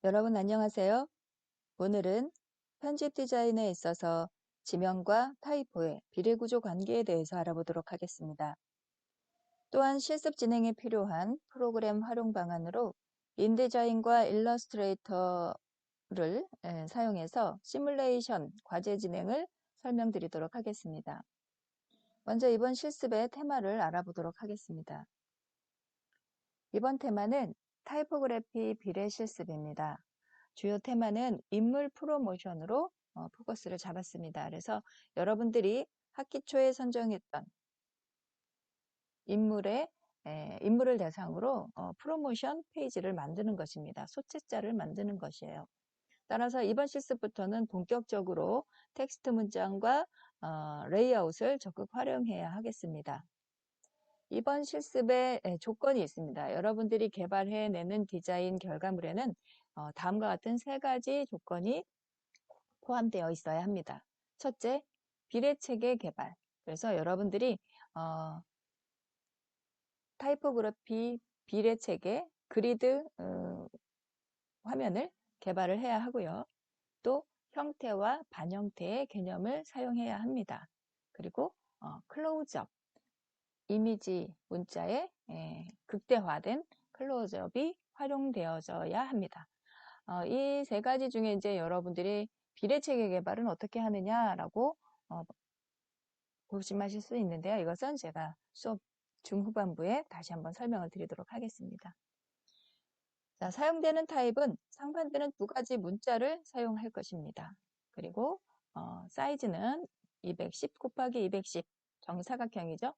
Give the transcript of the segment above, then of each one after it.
여러분 안녕하세요. 오늘은 편집 디자인에 있어서 지명과 타이포의 비례구조 관계에 대해서 알아보도록 하겠습니다. 또한 실습 진행에 필요한 프로그램 활용 방안으로 인디자인과 일러스트레이터를 사용해서 시뮬레이션 과제 진행을 설명드리도록 하겠습니다. 먼저 이번 실습의 테마를 알아보도록 하겠습니다. 이번 테마는 타이포그래피 비례 실습입니다. 주요 테마는 인물 프로모션으로 포커스를 잡았습니다. 그래서 여러분들이 학기 초에 선정했던 인물을 대상으로 프로모션 페이지를 만드는 것입니다. 소책자를 만드는 것이에요. 따라서 이번 실습부터는 본격적으로 텍스트 문장과 레이아웃을 적극 활용해야 하겠습니다. 이번 실습에 조건이 있습니다. 여러분들이 개발해내는 디자인 결과물에는 다음과 같은 3가지 조건이 포함되어 있어야 합니다. 첫째, 비례체계 개발. 그래서 여러분들이 타이포그래피 비례체계 그리드 화면을 개발을 해야 하고요. 또 형태와 반형태의 개념을 사용해야 합니다. 그리고 클로즈업, 이미지 문자의 극대화된 클로즈업이 활용되어져야 합니다. 이 3가지 중에 이제 여러분들이 비례체계 개발은 어떻게 하느냐라고 고심하실 수 있는데요. 이것은 제가 수업 중후반부에 다시 한번 설명을 드리도록 하겠습니다. 자, 사용되는 타입은 상반되는 2가지 문자를 사용할 것입니다. 그리고 사이즈는 210 곱하기 210 정사각형이죠.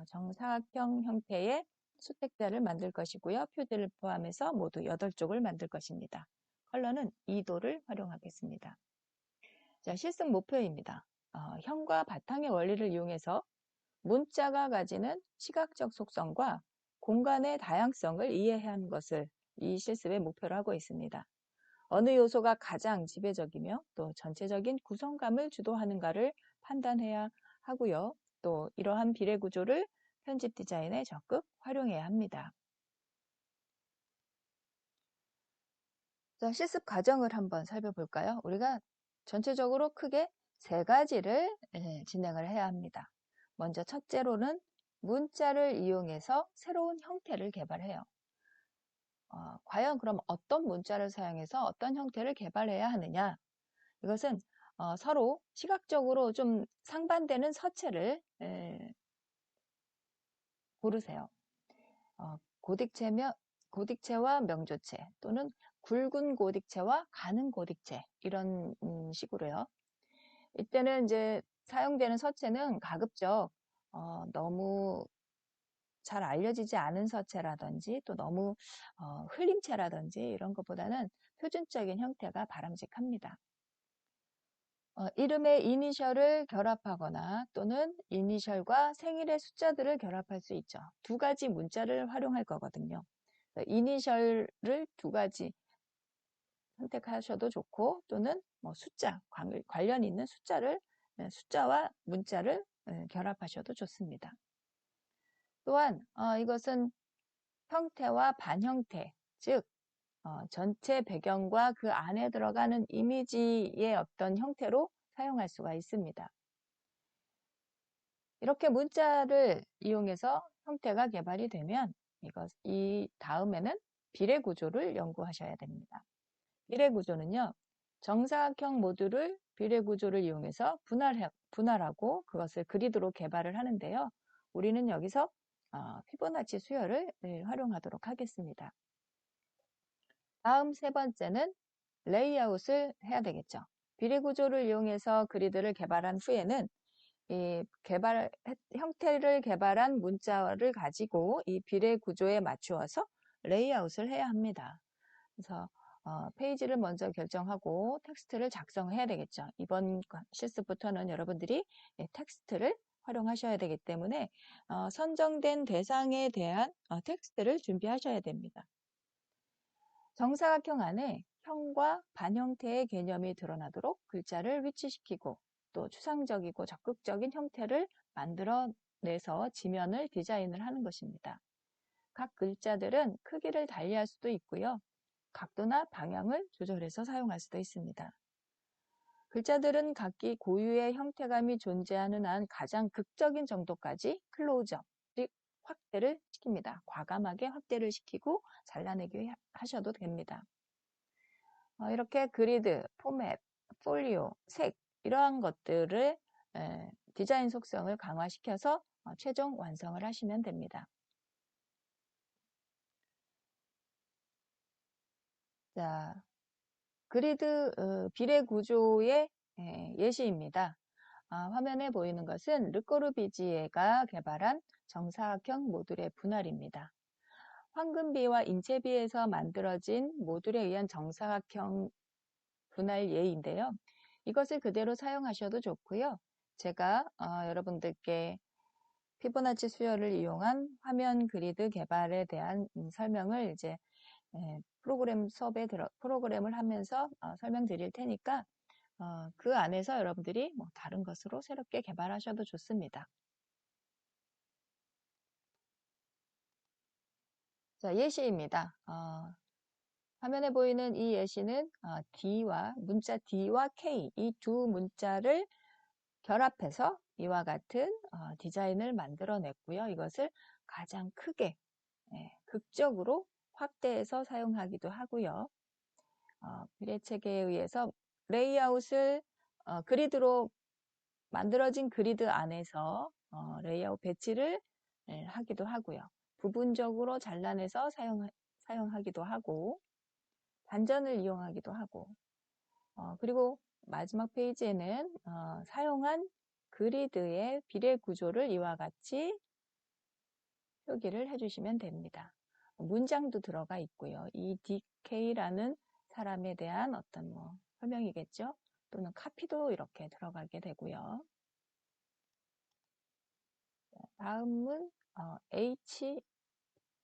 정사각형 형태의 수택자를 만들 것이고요. 표지를 포함해서 모두 8쪽을 만들 것입니다. 컬러는 2도를 활용하겠습니다. 자, 실습 목표입니다. 형과 바탕의 원리를 이용해서 문자가 가지는 시각적 속성과 공간의 다양성을 이해한 것을 이 실습의 목표로 하고 있습니다. 어느 요소가 가장 지배적이며 또 전체적인 구성감을 주도하는가를 판단해야 하고요. 또 이러한 비례 구조를 편집 디자인에 적극 활용해야 합니다. 자, 실습 과정을 한번 살펴볼까요? 우리가 전체적으로 크게 3가지를 진행을 해야 합니다. 먼저 첫째로는 문자를 이용해서 새로운 형태를 개발해요. 과연 그럼 어떤 문자를 사용해서 어떤 형태를 개발해야 하느냐? 이것은 서로 시각적으로 좀 상반되는 서체를 고르세요. 고딕체와 명조체 또는 굵은 고딕체와 가는 고딕체 이런 식으로요. 이때는 이제 사용되는 서체는 가급적 너무 잘 알려지지 않은 서체라든지 또 너무 흘림체라든지 이런 것보다는 표준적인 형태가 바람직합니다. 이름의 이니셜을 결합하거나 또는 이니셜과 생일의 숫자들을 결합할 수 있죠. 2가지 문자를 활용할 거거든요. 이니셜을 2가지 선택하셔도 좋고 또는 뭐 숫자, 관련 있는 숫자와 문자를 결합하셔도 좋습니다. 또한 이것은 형태와 반형태, 즉 전체 배경과 그 안에 들어가는 이미지의 어떤 형태로 사용할 수가 있습니다. 이렇게 문자를 이용해서 형태가 개발이 되면 이 다음에는 비례 구조를 연구하셔야 됩니다. 비례 구조는요, 정사각형 모듈을 비례 구조를 이용해서 분할하고 그것을 그리드로 개발을 하는데요. 우리는 여기서 피보나치 수열을 활용하도록 하겠습니다. 다음 3번째는 레이아웃을 해야 되겠죠. 비례 구조를 이용해서 그리드를 개발한 후에는 이 형태를 개발한 문자를 가지고 이 비례 구조에 맞추어서 레이아웃을 해야 합니다. 그래서 페이지를 먼저 결정하고 텍스트를 작성해야 되겠죠. 이번 실습부터는 여러분들이 텍스트를 활용하셔야 되기 때문에 선정된 대상에 대한 텍스트를 준비하셔야 됩니다. 정사각형 안에 형과 반형태의 개념이 드러나도록 글자를 위치시키고 또 추상적이고 적극적인 형태를 만들어내서 지면을 디자인을 하는 것입니다. 각 글자들은 크기를 달리할 수도 있고요. 각도나 방향을 조절해서 사용할 수도 있습니다. 글자들은 각기 고유의 형태감이 존재하는 한 가장 극적인 정도까지 클로즈업, 즉 확대를 시킵니다. 과감하게 확대를 시키고 잘라내기 하셔도 됩니다. 이렇게 그리드, 포맷, 폴리오, 색 이러한 것들을 디자인 속성을 강화시켜서 최종 완성을 하시면 됩니다. 자, 그리드 비례 구조의 예시입니다. 화면에 보이는 것은 르꼬르비지에가 개발한 정사각형 모듈의 분할입니다. 황금비와 인체비에서 만들어진 모듈에 의한 정사각형 분할 예인데요. 이것을 그대로 사용하셔도 좋고요. 제가 여러분들께 피보나치 수열을 이용한 화면 그리드 개발에 대한 설명을 이제 프로그램 수업에 프로그램을 하면서 설명드릴 테니까 그 안에서 여러분들이 뭐 다른 것으로 새롭게 개발하셔도 좋습니다. 자, 예시입니다. 화면에 보이는 이 예시는 문자 D와 K 이 두 문자를 결합해서 이와 같은 디자인을 만들어냈고요. 이것을 가장 크게 극적으로 확대해서 사용하기도 하고요. 비례체계에 의해서 레이아웃을 그리드로 만들어진 그리드 안에서 레이아웃 배치를 하기도 하고요. 부분적으로 잘라내서 사용하기도 하고 단전을 이용하기도 하고 그리고 마지막 페이지에는 사용한 그리드의 비례 구조를 이와 같이 표기를 해주시면 됩니다. 문장도 들어가 있고요. 이 DK라는 사람에 대한 어떤 설명이겠죠. 또는 카피도 이렇게 들어가게 되고요. 다음은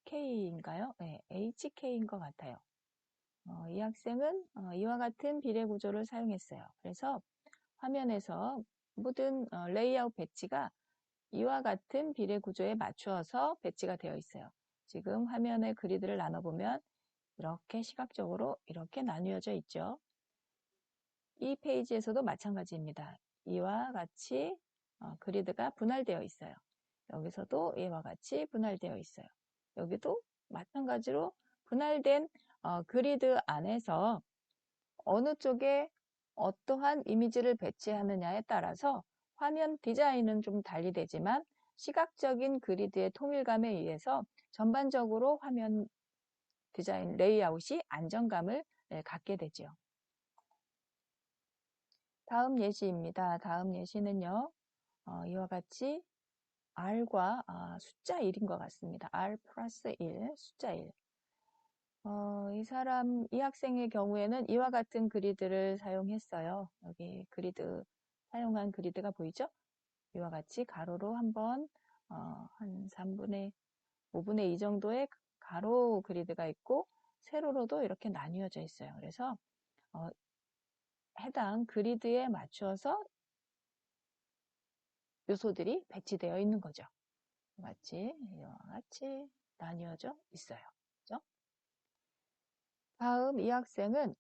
HK인가요? 네, HK인 것 같아요. 이 학생은 이와 같은 비례 구조를 사용했어요. 그래서 화면에서 모든 레이아웃 배치가 이와 같은 비례 구조에 맞추어서 배치가 되어 있어요. 지금 화면의 그리드를 나눠보면 이렇게 시각적으로 이렇게 나뉘어져 있죠. 이 페이지에서도 마찬가지입니다. 이와 같이 그리드가 분할되어 있어요. 여기서도 이와 같이 분할되어 있어요. 여기도 마찬가지로 분할된 그리드 안에서 어느 쪽에 어떠한 이미지를 배치하느냐에 따라서 화면 디자인은 좀 달리 되지만 시각적인 그리드의 통일감에 의해서 전반적으로 화면 디자인 레이아웃이 안정감을 갖게 되죠. 다음 예시입니다. 다음 예시는요. 이와 같이 R과 숫자 1인 것 같습니다. R 플러스 1, 숫자 1. 이 학생의 경우에는 이와 같은 그리드를 사용했어요. 여기 사용한 그리드가 보이죠? 이와 같이 가로로 한번, 한 5분의 2 정도의 가로 그리드가 있고, 세로로도 이렇게 나뉘어져 있어요. 그래서, 해당 그리드에 맞추어서 요소들이 배치되어 있는 거죠. 이와 같이 나뉘어져 있어요. 그죠? 다음 이 학생은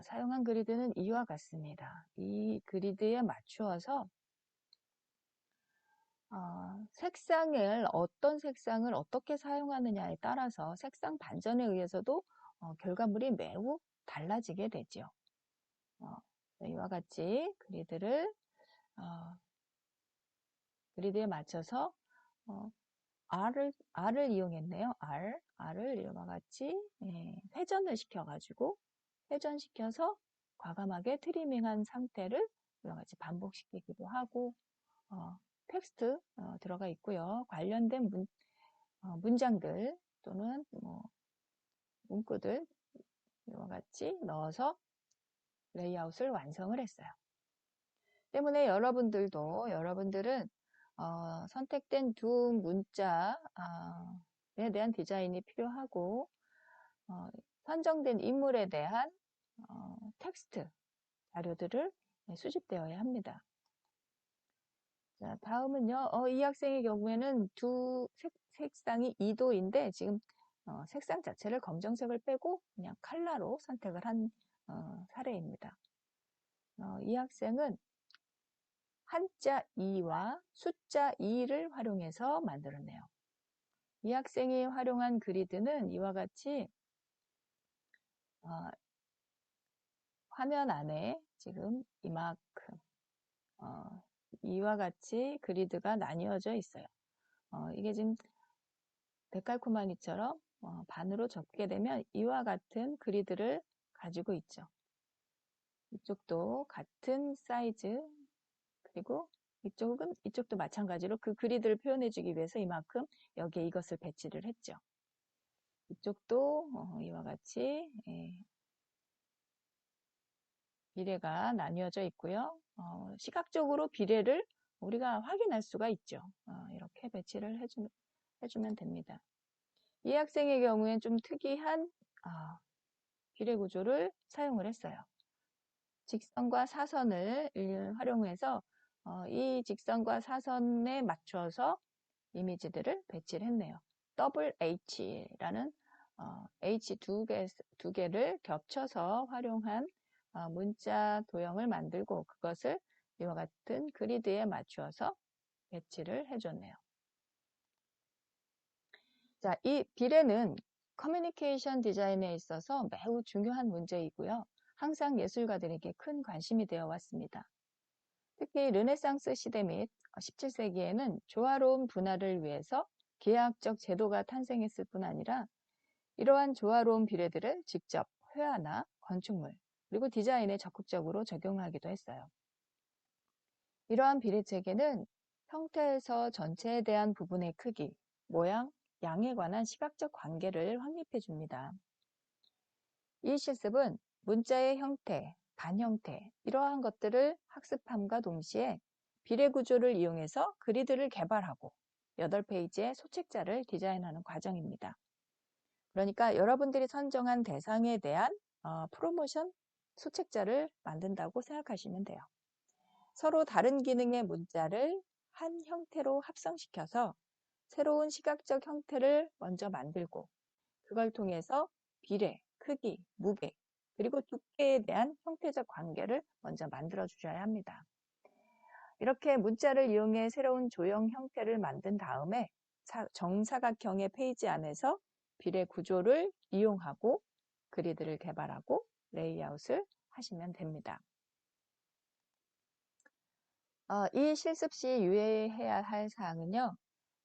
사용한 그리드는 이와 같습니다. 이 그리드에 맞추어서 어떤 색상을 어떻게 사용하느냐에 따라서 색상 반전에 의해서도 결과물이 매우 달라지게 되죠. 이와 같이 그리드에 맞춰서 R을 이용했네요. R을 이와 같이 회전을 시켜가지고 회전시켜서 과감하게 트리밍한 상태를 이와 같이 반복시키기도 하고 텍스트 들어가 있고요. 관련된 문장들 또는 문구들 이와 같이 넣어서 레이아웃을 완성을 했어요. 때문에 여러분들은 선택된 두 문자에 대한 디자인이 필요하고 선정된 인물에 대한 텍스트 자료들을 수집되어야 합니다. 자, 다음은요. 이 학생의 경우에는 색상이 2도인데 지금 색상 자체를 검정색을 빼고 그냥 컬러로 선택을 한 사례입니다. 이 학생은 한자 2와 숫자 2를 활용해서 만들었네요. 이 학생이 활용한 그리드는 이와 같이 화면 안에 지금 이만큼 이와 같이 그리드가 나뉘어져 있어요. 이게 지금 데칼코마니처럼 반으로 접게 되면 이와 같은 그리드를 가지고 있죠. 이쪽도 같은 사이즈, 그리고 이쪽도 마찬가지로 그 그리드를 표현해주기 위해서 이만큼 여기에 이것을 배치를 했죠. 이쪽도 이와 같이 비례가 나뉘어져 있고요. 시각적으로 비례를 우리가 확인할 수가 있죠. 이렇게 배치를 해주면 됩니다. 이 학생의 경우엔 좀 특이한 비례 구조를 사용을 했어요. 직선과 사선을 활용해서 이 직선과 사선에 맞춰서 이미지들을 배치를 했네요. 더블 H라는 H 두 개를 겹쳐서 활용한 문자 도형을 만들고 그것을 이와 같은 그리드에 맞추어서 배치를 해줬네요. 자, 이 비례는 커뮤니케이션 디자인에 있어서 매우 중요한 문제이고요. 항상 예술가들에게 큰 관심이 되어 왔습니다. 특히 르네상스 시대 및 17세기에는 조화로운 분할을 위해서 계약적 제도가 탄생했을 뿐 아니라 이러한 조화로운 비례들을 직접 회화나 건축물, 그리고 디자인에 적극적으로 적용하기도 했어요. 이러한 비례 체계는 형태에서 전체에 대한 부분의 크기, 모양, 양에 관한 시각적 관계를 확립해 줍니다. 이 실습은 문자의 형태, 반형태, 이러한 것들을 학습함과 동시에 비례 구조를 이용해서 그리드를 개발하고 8페이지의 소책자를 디자인하는 과정입니다. 그러니까 여러분들이 선정한 대상에 대한 프로모션 소책자를 만든다고 생각하시면 돼요. 서로 다른 기능의 문자를 한 형태로 합성시켜서 새로운 시각적 형태를 먼저 만들고 그걸 통해서 비례, 크기, 무게, 그리고 두께에 대한 형태적 관계를 먼저 만들어 주셔야 합니다. 이렇게 문자를 이용해 새로운 조형 형태를 만든 다음에 정사각형의 페이지 안에서 비례 구조를 이용하고 그리드를 개발하고 레이아웃을 하시면 됩니다. 이 실습 시 유의해야 할 사항은요.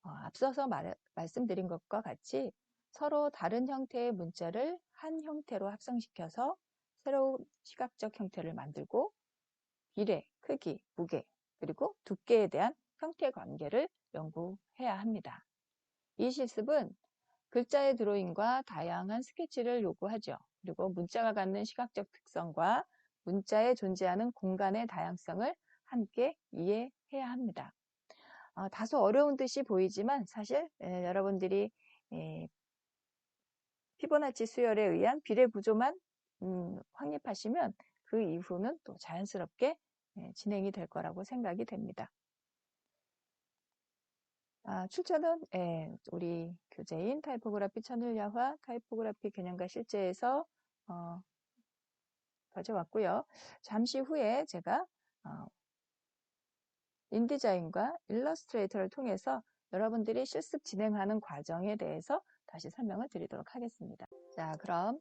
앞서서 말씀드린 것과 같이 서로 다른 형태의 문자를 한 형태로 합성시켜서 새로운 시각적 형태를 만들고 비례, 크기, 무게, 그리고 두께에 대한 형태 관계를 연구해야 합니다. 이 실습은 글자의 드로잉과 다양한 스케치를 요구하죠. 그리고 문자가 갖는 시각적 특성과 문자에 존재하는 공간의 다양성을 함께 이해해야 합니다. 다소 어려운 듯이 보이지만 사실 여러분들이 피보나치 수열에 의한 비례 구조만 확립하시면 그 이후는 또 자연스럽게 진행이 될 거라고 생각이 됩니다. 출처는 우리 교재인 타이포그래피 천일야화 타이포그래피 개념과 실제에서 가져왔고요. 잠시 후에 제가 인디자인과 일러스트레이터를 통해서 여러분들이 실습 진행하는 과정에 대해서 다시 설명을 드리도록 하겠습니다. 자, 그럼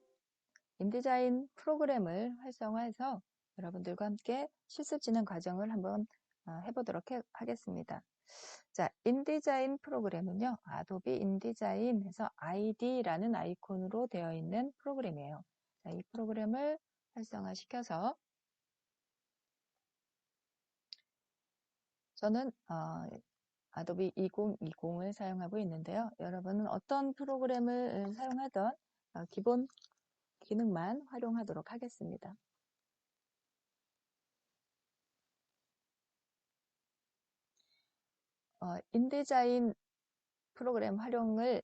인디자인 프로그램을 활성화해서 여러분들과 함께 실습 진행 과정을 한번 해보도록 하겠습니다. 자, 인디자인 프로그램은요, 아도비 인디자인에서 ID라는 아이콘으로 되어 있는 프로그램이에요. 자, 이 프로그램을 활성화시켜서 저는 아도비 2020을 사용하고 있는데요. 여러분은 어떤 프로그램을 사용하던 기본 기능만 활용하도록 하겠습니다. 인디자인 프로그램 활용을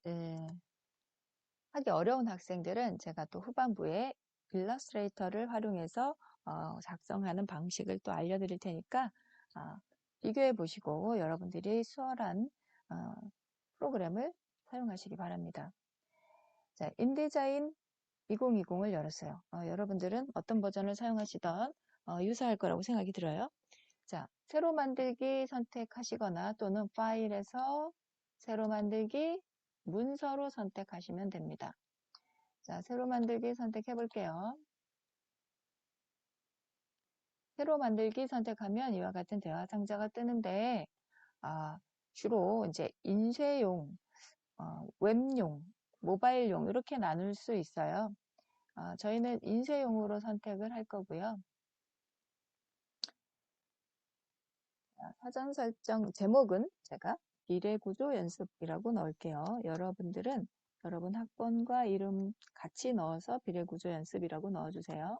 하기 어려운 학생들은 제가 또 후반부에 일러스트레이터를 활용해서 작성하는 방식을 또 알려드릴 테니까 비교해 보시고 여러분들이 수월한 프로그램을 사용하시기 바랍니다. 자, 인디자인 2020을 열었어요. 여러분들은 어떤 버전을 사용하시던 유사할 거라고 생각이 들어요. 자, 새로 만들기 선택하시거나 또는 파일에서 새로 만들기 문서로 선택하시면 됩니다. 자, 새로 만들기 선택해 볼게요. 새로 만들기 선택하면 이와 같은 대화 상자가 뜨는데 주로 이제 인쇄용, 웹용, 모바일용 이렇게 나눌 수 있어요. 저희는 인쇄용으로 선택을 할 거고요. 사전 설정 제목은 제가 비례구조 연습이라고 넣을게요. 여러분들은 여러분 학번과 이름 같이 넣어서 비례구조 연습이라고 넣어주세요.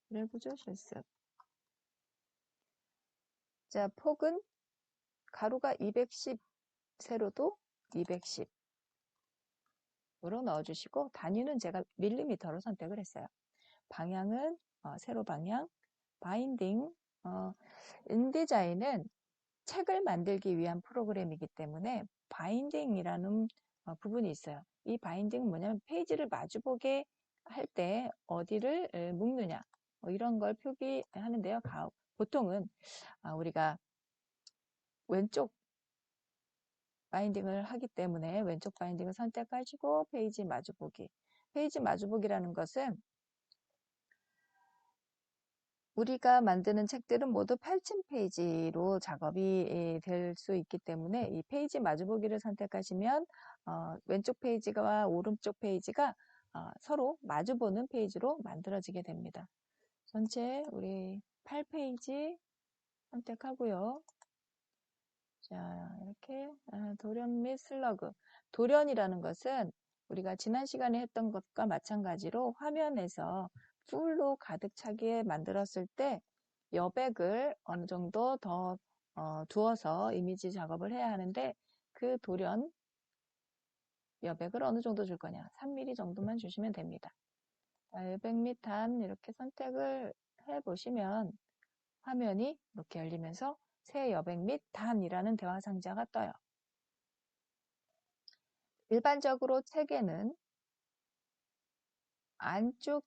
비례구조 실습. 자, 폭은 가로가 210, 세로도 210으로 넣어주시고 단위는 제가 밀리미터로 선택을 했어요. 방향은 세로 방향, 바인딩, 인디자인은 책을 만들기 위한 프로그램이기 때문에 바인딩이라는 부분이 있어요. 이 바인딩은 뭐냐면 페이지를 마주보게 할 때 어디를 묶느냐 이런 걸 표기하는데요. 보통은 우리가 왼쪽 바인딩을 하기 때문에 왼쪽 바인딩을 선택하시고 페이지 마주보기. 페이지 마주보기라는 것은 우리가 만드는 책들은 모두 8층 페이지로 작업이 될 수 있기 때문에 이 페이지 마주보기를 선택하시면 왼쪽 페이지와 오른쪽 페이지가 서로 마주보는 페이지로 만들어지게 됩니다. 전체 우리 8페이지 선택하고요. 자, 이렇게 돌연 및 슬러그. 돌연이라는 것은 우리가 지난 시간에 했던 것과 마찬가지로 화면에서 풀로 가득 차게 만들었을 때 여백을 어느 정도 더 두어서 이미지 작업을 해야 하는데 그 돌연 여백을 어느 정도 줄 거냐 3mm 정도만 주시면 됩니다. 여백 및 단 이렇게 선택을 해 보시면 화면이 이렇게 열리면서 새 여백 및 단이라는 대화 상자가 떠요. 일반적으로 책에는 안쪽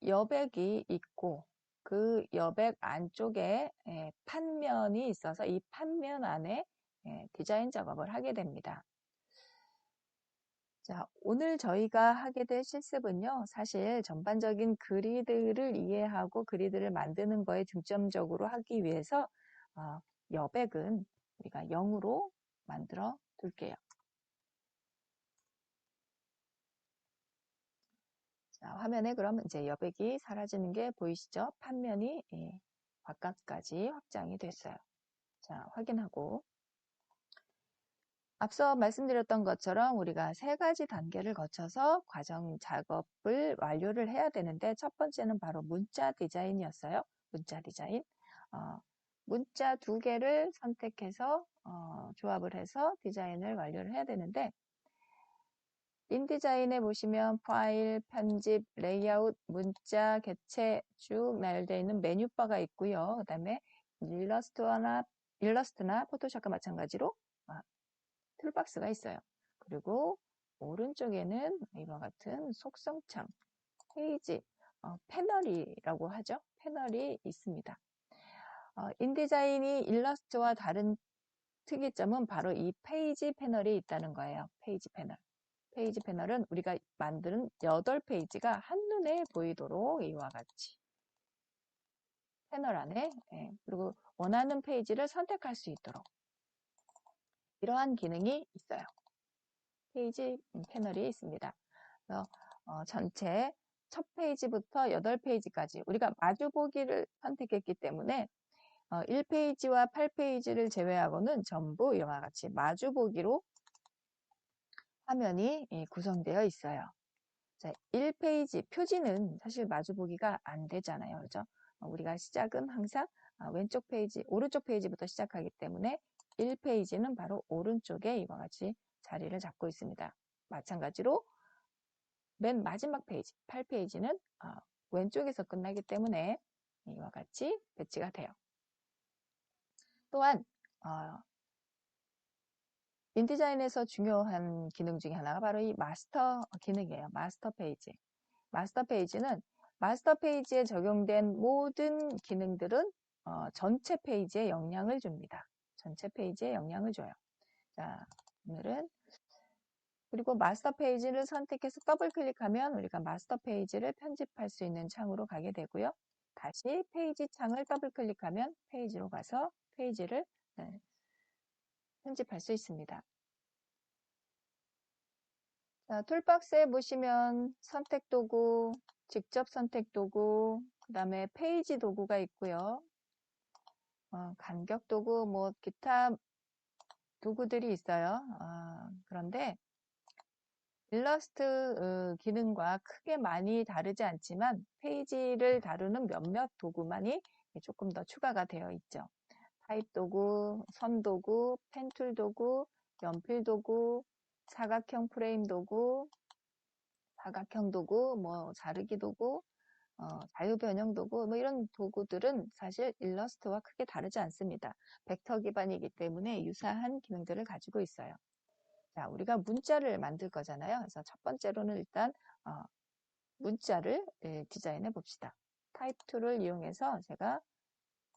여백이 있고 그 여백 안쪽에 판면이 있어서 이 판면 안에 디자인 작업을 하게 됩니다. 자, 오늘 저희가 하게 될 실습은요, 사실 전반적인 그리드를 이해하고 그리드를 만드는 거에 중점적으로 하기 위해서 여백은 우리가 0으로 만들어 둘게요. 자, 화면에 그럼 이제 여백이 사라지는 게 보이시죠? 판면이 바깥까지 확장이 됐어요. 자, 확인하고 앞서 말씀드렸던 것처럼 우리가 3가지 단계를 거쳐서 과정 작업을 완료를 해야 되는데 첫 번째는 바로 문자 디자인이었어요. 문자 디자인. 문자 2개를 선택해서 조합을 해서 디자인을 완료를 해야 되는데 인디자인에 보시면 파일, 편집, 레이아웃, 문자, 개체 쭉 나열되어 있는 메뉴바가 있고요. 그 다음에 일러스트나 포토샵과 마찬가지로 툴박스가 있어요. 그리고 오른쪽에는 이와 같은 속성창, 페이지, 패널이라고 하죠. 패널이 있습니다. 인디자인이 일러스트와 다른 특이점은 바로 이 페이지 패널이 있다는 거예요. 페이지 패널. 페이지 패널은 우리가 만드는 8페이지가 한눈에 보이도록 이와 같이 패널 안에 그리고 원하는 페이지를 선택할 수 있도록 이러한 기능이 있어요. 페이지 패널이 있습니다. 그래서 전체 첫 페이지부터 8페이지까지 우리가 마주보기를 선택했기 때문에 1페이지와 8페이지를 제외하고는 전부 이와 같이 마주보기로 화면이 구성되어 있어요. 자, 1페이지 표지는 사실 마주보기가 안 되잖아요. 그렇죠? 우리가 시작은 항상 왼쪽 페이지, 오른쪽 페이지부터 시작하기 때문에 1페이지는 바로 오른쪽에 이와 같이 자리를 잡고 있습니다. 마찬가지로 맨 마지막 페이지, 8페이지는 왼쪽에서 끝나기 때문에 이와 같이 배치가 돼요. 또한 인디자인에서 중요한 기능 중에 하나가 바로 이 마스터 기능이에요. 마스터 페이지. 마스터 페이지는 마스터 페이지에 적용된 모든 기능들은 전체 페이지에 영향을 줍니다. 전체 페이지에 영향을 줘요. 자, 오늘은 그리고 마스터 페이지를 선택해서 더블 클릭하면 우리가 마스터 페이지를 편집할 수 있는 창으로 가게 되고요. 다시 페이지 창을 더블 클릭하면 페이지로 가서 페이지를 편집할 수 있습니다. 자, 툴박스에 보시면 선택 도구, 직접 선택 도구, 그 다음에 페이지 도구가 있고요. 간격 도구, 뭐 기타 도구들이 있어요. 그런데 일러스트 기능과 크게 많이 다르지 않지만 페이지를 다루는 몇몇 도구만이 조금 더 추가가 되어 있죠. 타입 도구, 선 도구, 펜툴 도구, 연필 도구, 사각형 프레임 도구, 사각형 도구, 뭐 자르기 도구, 자유 변형 도구, 뭐 이런 도구들은 사실 일러스트와 크게 다르지 않습니다. 벡터 기반이기 때문에 유사한 기능들을 가지고 있어요. 자, 우리가 문자를 만들 거잖아요. 그래서 첫 번째로는 일단 문자를 디자인해 봅시다. 타입 툴을 이용해서 제가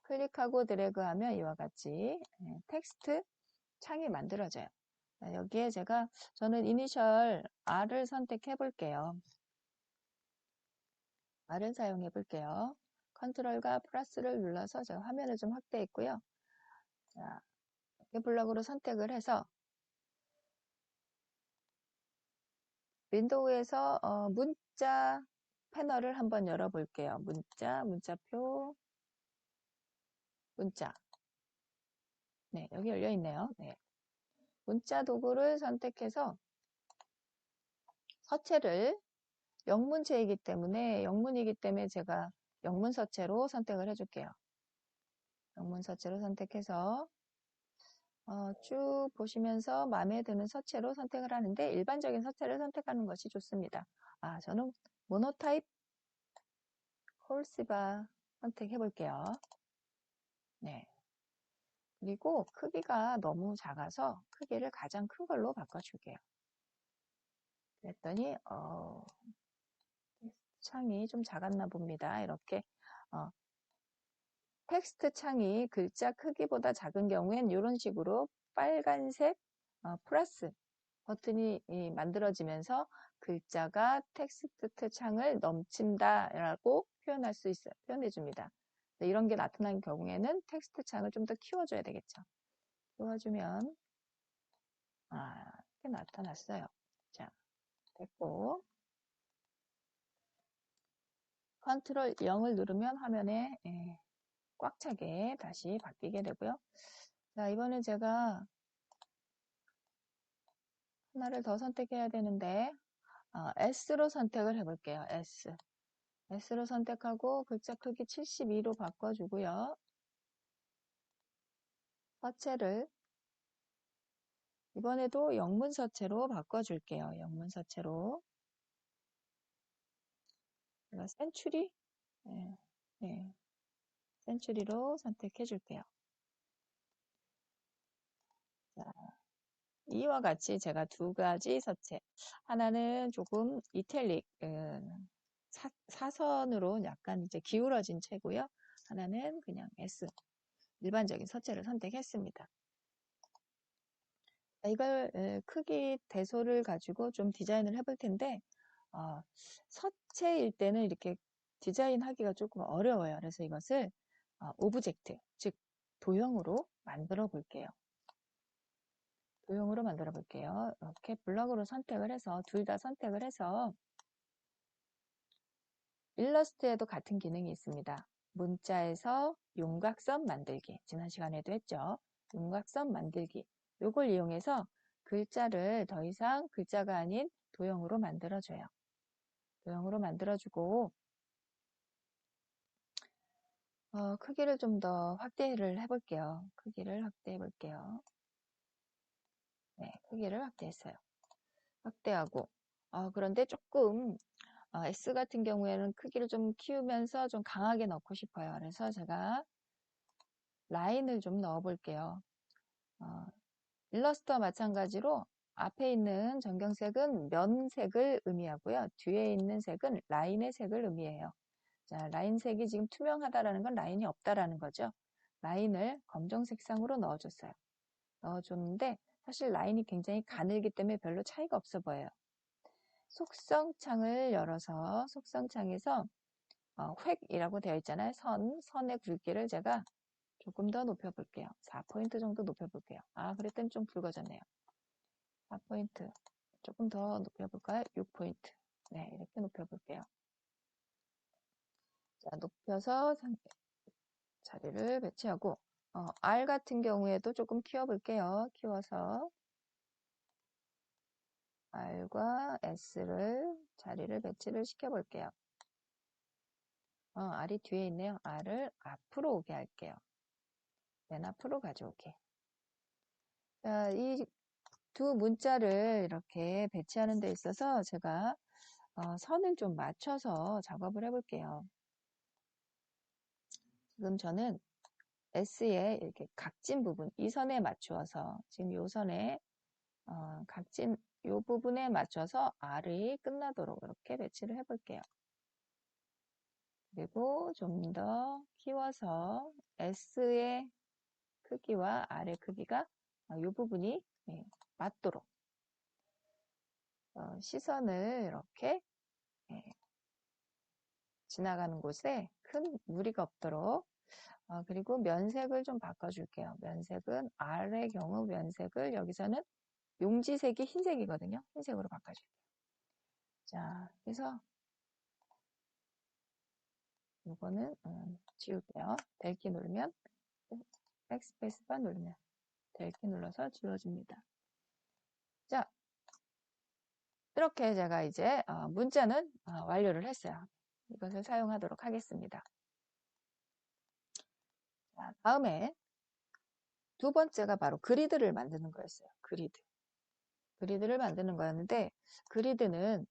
클릭하고 드래그하면 이와 같이 텍스트 창이 만들어져요. 자, 여기에 저는 이니셜 R을 선택해 볼게요. R을 사용해 볼게요. 컨트롤과 플러스를 눌러서 제가 화면을 좀 확대했고요. 자, 이렇게 블럭으로 선택을 해서 윈도우에서 문자 패널을 한번 열어볼게요. 문자표, 문자. 네, 여기 열려 있네요. 네. 문자 도구를 선택해서 서체를 영문이기 때문에 제가 영문 서체로 선택을 해줄게요. 영문 서체로 선택해서 쭉 보시면서 마음에 드는 서체로 선택을 하는데 일반적인 서체를 선택하는 것이 좋습니다. 저는 모노타입 콜시바 선택해 볼게요. 네. 그리고 크기가 너무 작아서 크기를 가장 큰 걸로 바꿔줄게요. 그랬더니 창이 좀 작았나 봅니다. 이렇게 텍스트 창이 글자 크기보다 작은 경우엔 이런 식으로 빨간색 플러스 버튼이 만들어지면서 글자가 텍스트 창을 넘친다라고 표현할 수 있어요. 표현해 줍니다. 이런 게 나타난 경우에는 텍스트 창을 좀 더 키워줘야 되겠죠. 키워주면 이렇게 나타났어요. 자, 됐고 컨트롤 0을 누르면 화면에 꽉 차게 다시 바뀌게 되고요. 자, 이번에 제가 하나를 더 선택해야 되는데 S로 선택을 해볼게요. S로 선택하고 글자 크기 72로 바꿔주고요. 서체를 이번에도 영문 서체로 바꿔줄게요. 영문 서체로 제가 센츄리 네, 센츄리로 선택해 줄게요. 자, 이와 같이 제가 두 가지 서체 하나는 조금 이탈릭 사선으로 약간 이제 기울어진 채고요. 하나는 그냥 S 일반적인 서체를 선택했습니다. 이걸 크기 대소를 가지고 좀 디자인을 해볼 텐데 서체일 때는 이렇게 디자인하기가 조금 어려워요. 그래서 이것을 오브젝트, 즉 도형으로 만들어 볼게요. 도형으로 만들어 볼게요. 이렇게 블럭으로 선택을 해서 둘 다 선택을 해서 일러스트에도 같은 기능이 있습니다. 문자에서 윤곽선 만들기. 지난 시간에도 했죠. 윤곽선 만들기. 요걸 이용해서 글자를 더 이상 글자가 아닌 도형으로 만들어줘요. 도형으로 만들어주고 크기를 좀 더 확대를 해볼게요. 크기를 확대해 볼게요. 네, 크기를 확대했어요. 확대하고 그런데 조금 S 같은 경우에는 크기를 좀 키우면서 좀 강하게 넣고 싶어요. 그래서 제가 라인을 좀 넣어 볼게요. 일러스트와 마찬가지로 앞에 있는 전경색은 면색을 의미하고요. 뒤에 있는 색은 라인의 색을 의미해요. 자, 라인색이 지금 투명하다라는 건 라인이 없다라는 거죠. 라인을 검정색 상으로 넣어줬어요. 넣어줬는데 사실 라인이 굉장히 가늘기 때문에 별로 차이가 없어 보여요. 속성창을 열어서 속성창에서 획이라고 되어 있잖아요. 선의 굵기를 제가 조금 더 높여볼게요. 4포인트 정도 높여볼게요. 그랬더니 좀 굵어졌네요. 4포인트 조금 더 높여볼까요? 6포인트. 네, 이렇게 높여볼게요. 자, 높여서 자리를 배치하고 R 같은 경우에도 조금 키워볼게요. 키워서 R과 S를 자리를 배치를 시켜볼게요. R이 뒤에 있네요. R을 앞으로 오게 할게요. 맨 앞으로 가져오게. 자, 이 두 문자를 이렇게 배치하는 데 있어서 제가 선을 좀 맞춰서 작업을 해볼게요. 지금 저는 S의 이렇게 각진 부분, 이 선에 맞추어서 지금 이 선에 각진 이 부분에 맞춰서 R이 끝나도록 이렇게 배치를 해볼게요. 그리고 좀 더 키워서 S의 크기와 R의 크기가 이 부분이 맞도록 시선을 이렇게 지나가는 곳에 큰 무리가 없도록 그리고 면색을 좀 바꿔줄게요. 면색은 R의 경우 면색을 여기서는 용지색이 흰색이거든요. 흰색으로 바꿔줄게요. 자, 그래서 이거는 지울게요. 델키 누르면 백스페이스바 누르면 델키 눌러서 지워집니다. 자, 이렇게 제가 이제 문자는 완료를 했어요. 이것을 사용하도록 하겠습니다. 자, 다음에 두 번째가 바로 그리드를 만드는 거였어요. 그리드를 만드는 거였는데 그리드는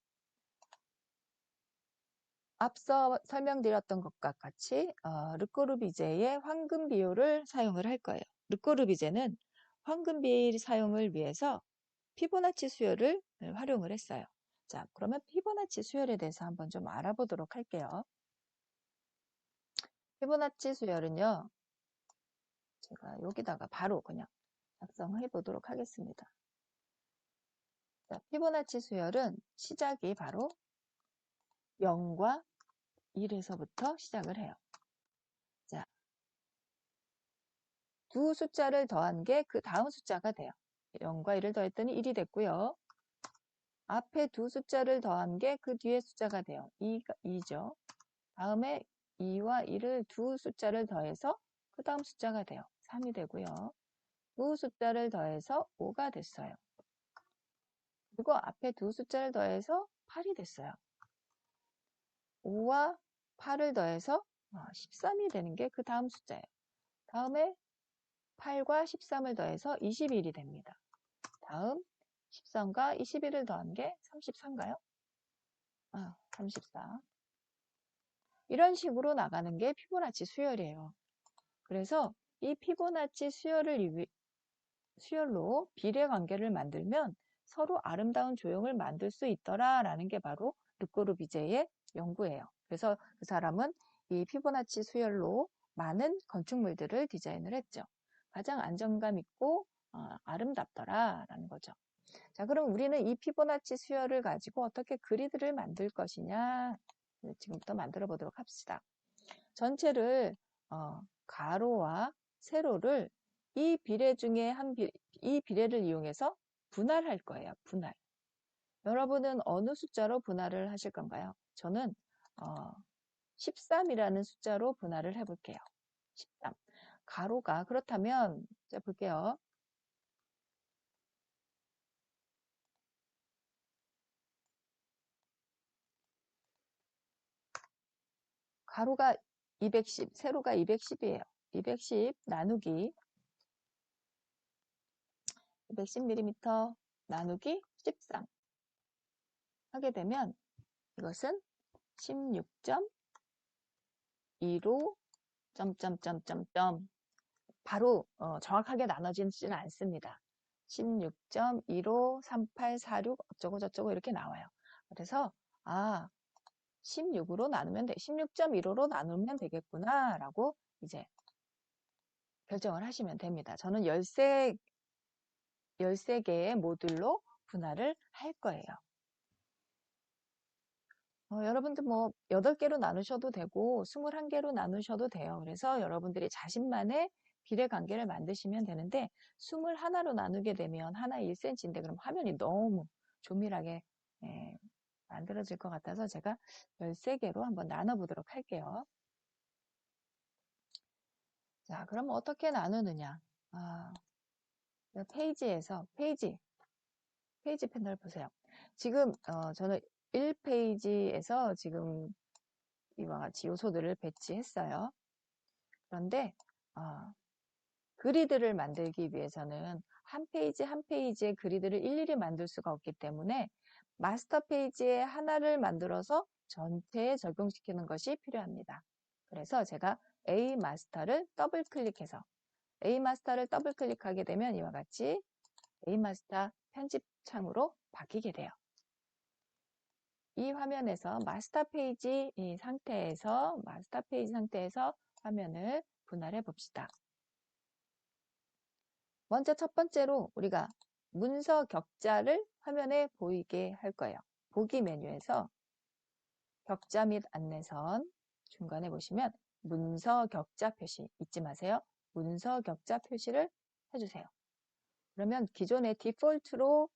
앞서 설명드렸던 것과 같이 르꼬르비제의 황금 비율을 사용을 할 거예요. 르꼬르비제는 황금 비율 사용을 위해서 피보나치 수열을 활용을 했어요. 자, 그러면 피보나치 수열에 대해서 한번 좀 알아보도록 할게요. 피보나치 수열은요, 제가 여기다가 바로 그냥 작성해 보도록 하겠습니다. 자, 피보나치 수열은 시작이 바로 0과 1에서부터 시작을 해요. 자, 두 숫자를 더한 게 그 다음 숫자가 돼요. 0과 1을 더했더니 1이 됐고요. 앞에 두 숫자를 더한 게 그 뒤에 숫자가 돼요. 2죠. 다음에 2와 1을 두 숫자를 더해서 그 다음 숫자가 돼요. 3이 되고요. 두 숫자를 더해서 5가 됐어요. 그리고 앞에 두 숫자를 더해서 8이 됐어요. 5와 8을 더해서 13이 되는 게 그 다음 숫자예요. 다음에 8과 13을 더해서 21이 됩니다. 다음 13과 21을 더한 게 34인가요? 34. 이런 식으로 나가는 게 피보나치 수열이에요. 그래서 이 피보나치 수열로 비례 관계를 만들면 서로 아름다운 조형을 만들 수 있더라라는 게 바로 르꼬르비제의 연구예요. 그래서 그 사람은 이 피보나치 수열로 많은 건축물들을 디자인을 했죠. 가장 안정감 있고 아름답더라라는 거죠. 자, 그럼 우리는 이 피보나치 수열을 가지고 어떻게 그리드를 만들 것이냐 지금부터 만들어 보도록 합시다. 전체를 가로와 세로를 이 비례 중에 이 비례를 이용해서 분할할 거예요. 분할. 여러분은 어느 숫자로 분할을 하실 건가요? 저는 13이라는 숫자로 분할을 해볼게요. 13. 가로가 그렇다면 자 볼게요. 가로가 210, 세로가 210이에요. 210 나누기 210mm 나누기 13 하게 되면 이것은 16.15 점점점점점 바로 정확하게 나눠지지는 않습니다. 16.153846 어쩌고 저쩌고 이렇게 나와요. 그래서 16으로 나누면 16.15로 나누면 되겠구나 라고 이제 결정을 하시면 됩니다. 저는 13개의 모듈로 분할을 할 거예요. 여러분들 뭐 8개로 나누셔도 되고 21개로 나누셔도 돼요. 그래서 여러분들이 자신만의 비례관계를 만드시면 되는데 21로 나누게 되면 하나 1cm인데 그럼 화면이 너무 조밀하게 만들어질 것 같아서 제가 13개로 한번 나눠보도록 할게요. 자, 그럼 어떻게 나누느냐? 페이지에서 페이지 패널 보세요. 지금 저는 1페이지에서 지금 이와 같이 요소들을 배치했어요. 그런데 그리드를 만들기 위해서는 한 페이지 한 페이지의 그리드를 일일이 만들 수가 없기 때문에 마스터 페이지에 하나를 만들어서 전체에 적용시키는 것이 필요합니다. 그래서 제가 A 마스터를 더블 클릭해서 A 마스터를 더블 클릭하게 되면 이와 같이 A 마스터 편집 창으로 바뀌게 돼요. 이 화면에서 마스터 페이지 상태에서 화면을 분할해 봅시다. 먼저 첫 번째로 우리가 문서 격자를 화면에 보이게 할 거예요. 보기 메뉴에서 격자 및 안내선 중간에 보시면 문서 격자 표시 잊지 마세요. 문서 격자 표시를 해주세요. 그러면 기존의 디폴트로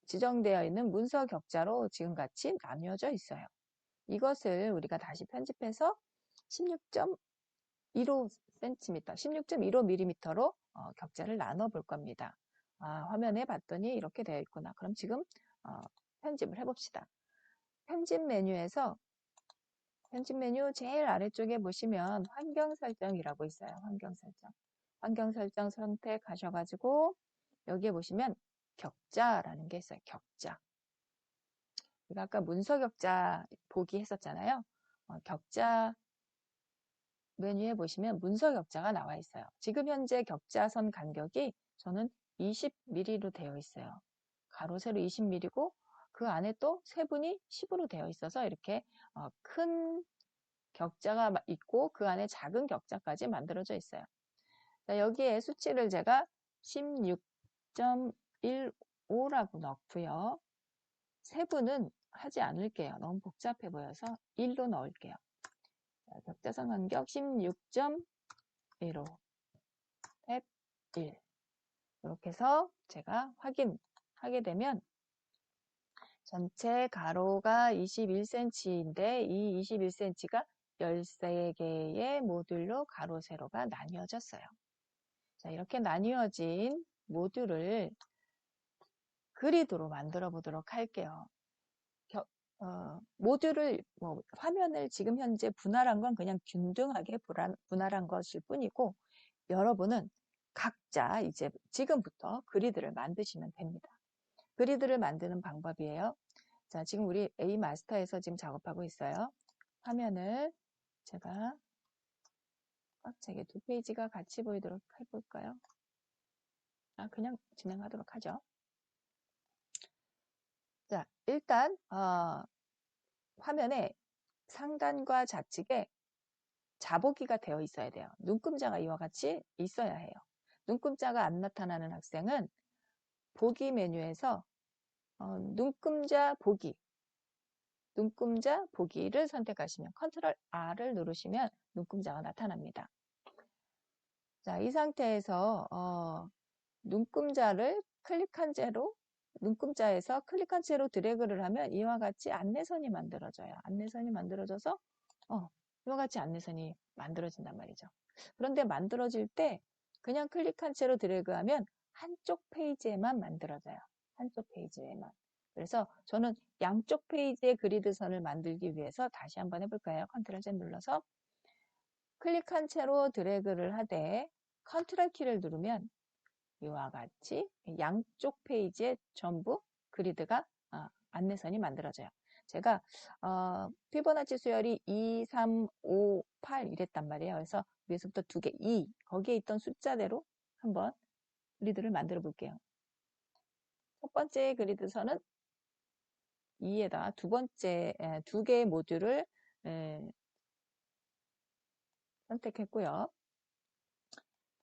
지정되어 있는 문서 격자로 지금같이 나뉘어져 있어요. 이것을 우리가 다시 편집해서 16.15cm, 16.15mm로 격자를 나눠 볼 겁니다. 화면에 봤더니 이렇게 되어 있구나. 그럼 지금 편집을 해봅시다. 편집 메뉴에서 편집 메뉴 제일 아래쪽에 보시면 환경 설정이라고 있어요. 환경 설정 선택하셔가지고 여기에 보시면 격자라는 게 있어요. 격자. 우리가 아까 문서 격자 보기 했었잖아요. 격자 메뉴에 보시면 문서 격자가 나와 있어요. 지금 현재 격자선 간격이 저는 20mm로 되어 있어요. 가로 세로 20mm고 그 안에 또 세분이 10으로 되어 있어서 이렇게 큰 격자가 있고 그 안에 작은 격자까지 만들어져 있어요. 자, 여기에 수치를 제가 16.15라고 넣고요. 세분은 하지 않을게요. 너무 복잡해 보여서 1로 넣을게요. 자, 격자선 간격 16.15 탭 1 이렇게 해서 제가 확인하게 되면 전체 가로가 21cm인데 이 21cm가 13개의 모듈로 가로 세로가 나뉘어졌어요. 자, 이렇게 나뉘어진 모듈을 그리드로 만들어 보도록 할게요. 모듈을 화면을 지금 현재 분할한 건 그냥 균등하게 분할한 것일 뿐이고 여러분은 각자 이제 지금부터 그리드를 만드시면 됩니다. 그리드를 만드는 방법이에요. 자, 지금 우리 A 마스터에서 지금 작업하고 있어요. 화면을 제가 꽉 차게 2페이지가 같이 보이도록 해볼까요? 그냥 진행하도록 하죠. 자, 일단 화면에 상단과 좌측에 자보기가 되어 있어야 돼요. 눈금자가 이와 같이 있어야 해요. 눈금자가 안 나타나는 학생은 보기 메뉴에서 눈금자 보기를 선택하시면 컨트롤 R을 누르시면 눈금자가 나타납니다. 자, 이 상태에서 눈금자를 눈금자에서 클릭한 채로 드래그를 하면 이와 같이 안내선이 만들어져요. 안내선이 만들어져서 이와 같이 안내선이 만들어진단 말이죠. 그런데 만들어질 때 그냥 클릭한 채로 드래그하면 한쪽 페이지에만 만들어져요. 한쪽 페이지에만. 그래서 저는 양쪽 페이지의 그리드선을 만들기 위해서 다시 한번 해볼까요? 컨트롤 Z 눌러서 클릭한 채로 드래그를 하되 컨트롤 키를 누르면 이와 같이 양쪽 페이지에 전부 그리드가 안내선이 만들어져요. 제가 피보나치 수열이 2, 3, 5, 8 이랬단 말이에요. 그래서 위에서부터 2개, 2 거기에 있던 숫자대로 한번 그리드를 만들어 볼게요. 첫 번째 그리드선은 2에다 두 개의 모듈을 선택했고요.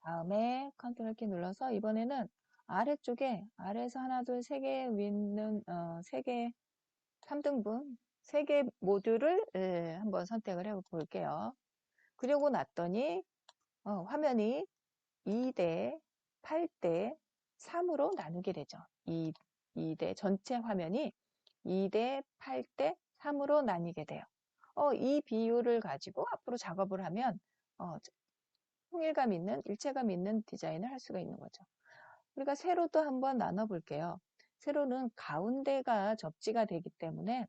다음에 컨트롤 키 눌러서 이번에는 아래쪽에 아래에서 하나, 둘, 세 개 있는 3등분 3개 모듈을 한번 선택을 해 볼게요. 그러고 났더니 화면이 2대 8대 3으로 나누게 되죠. 2대 전체 화면이 2대 8대 3으로 나뉘게 돼요. 이 비율을 가지고 앞으로 작업을 하면 통일감 있는, 일체감 있는 디자인을 할 수가 있는 거죠. 우리가 세로도 한번 나눠 볼게요. 세로는 가운데가 접지가 되기 때문에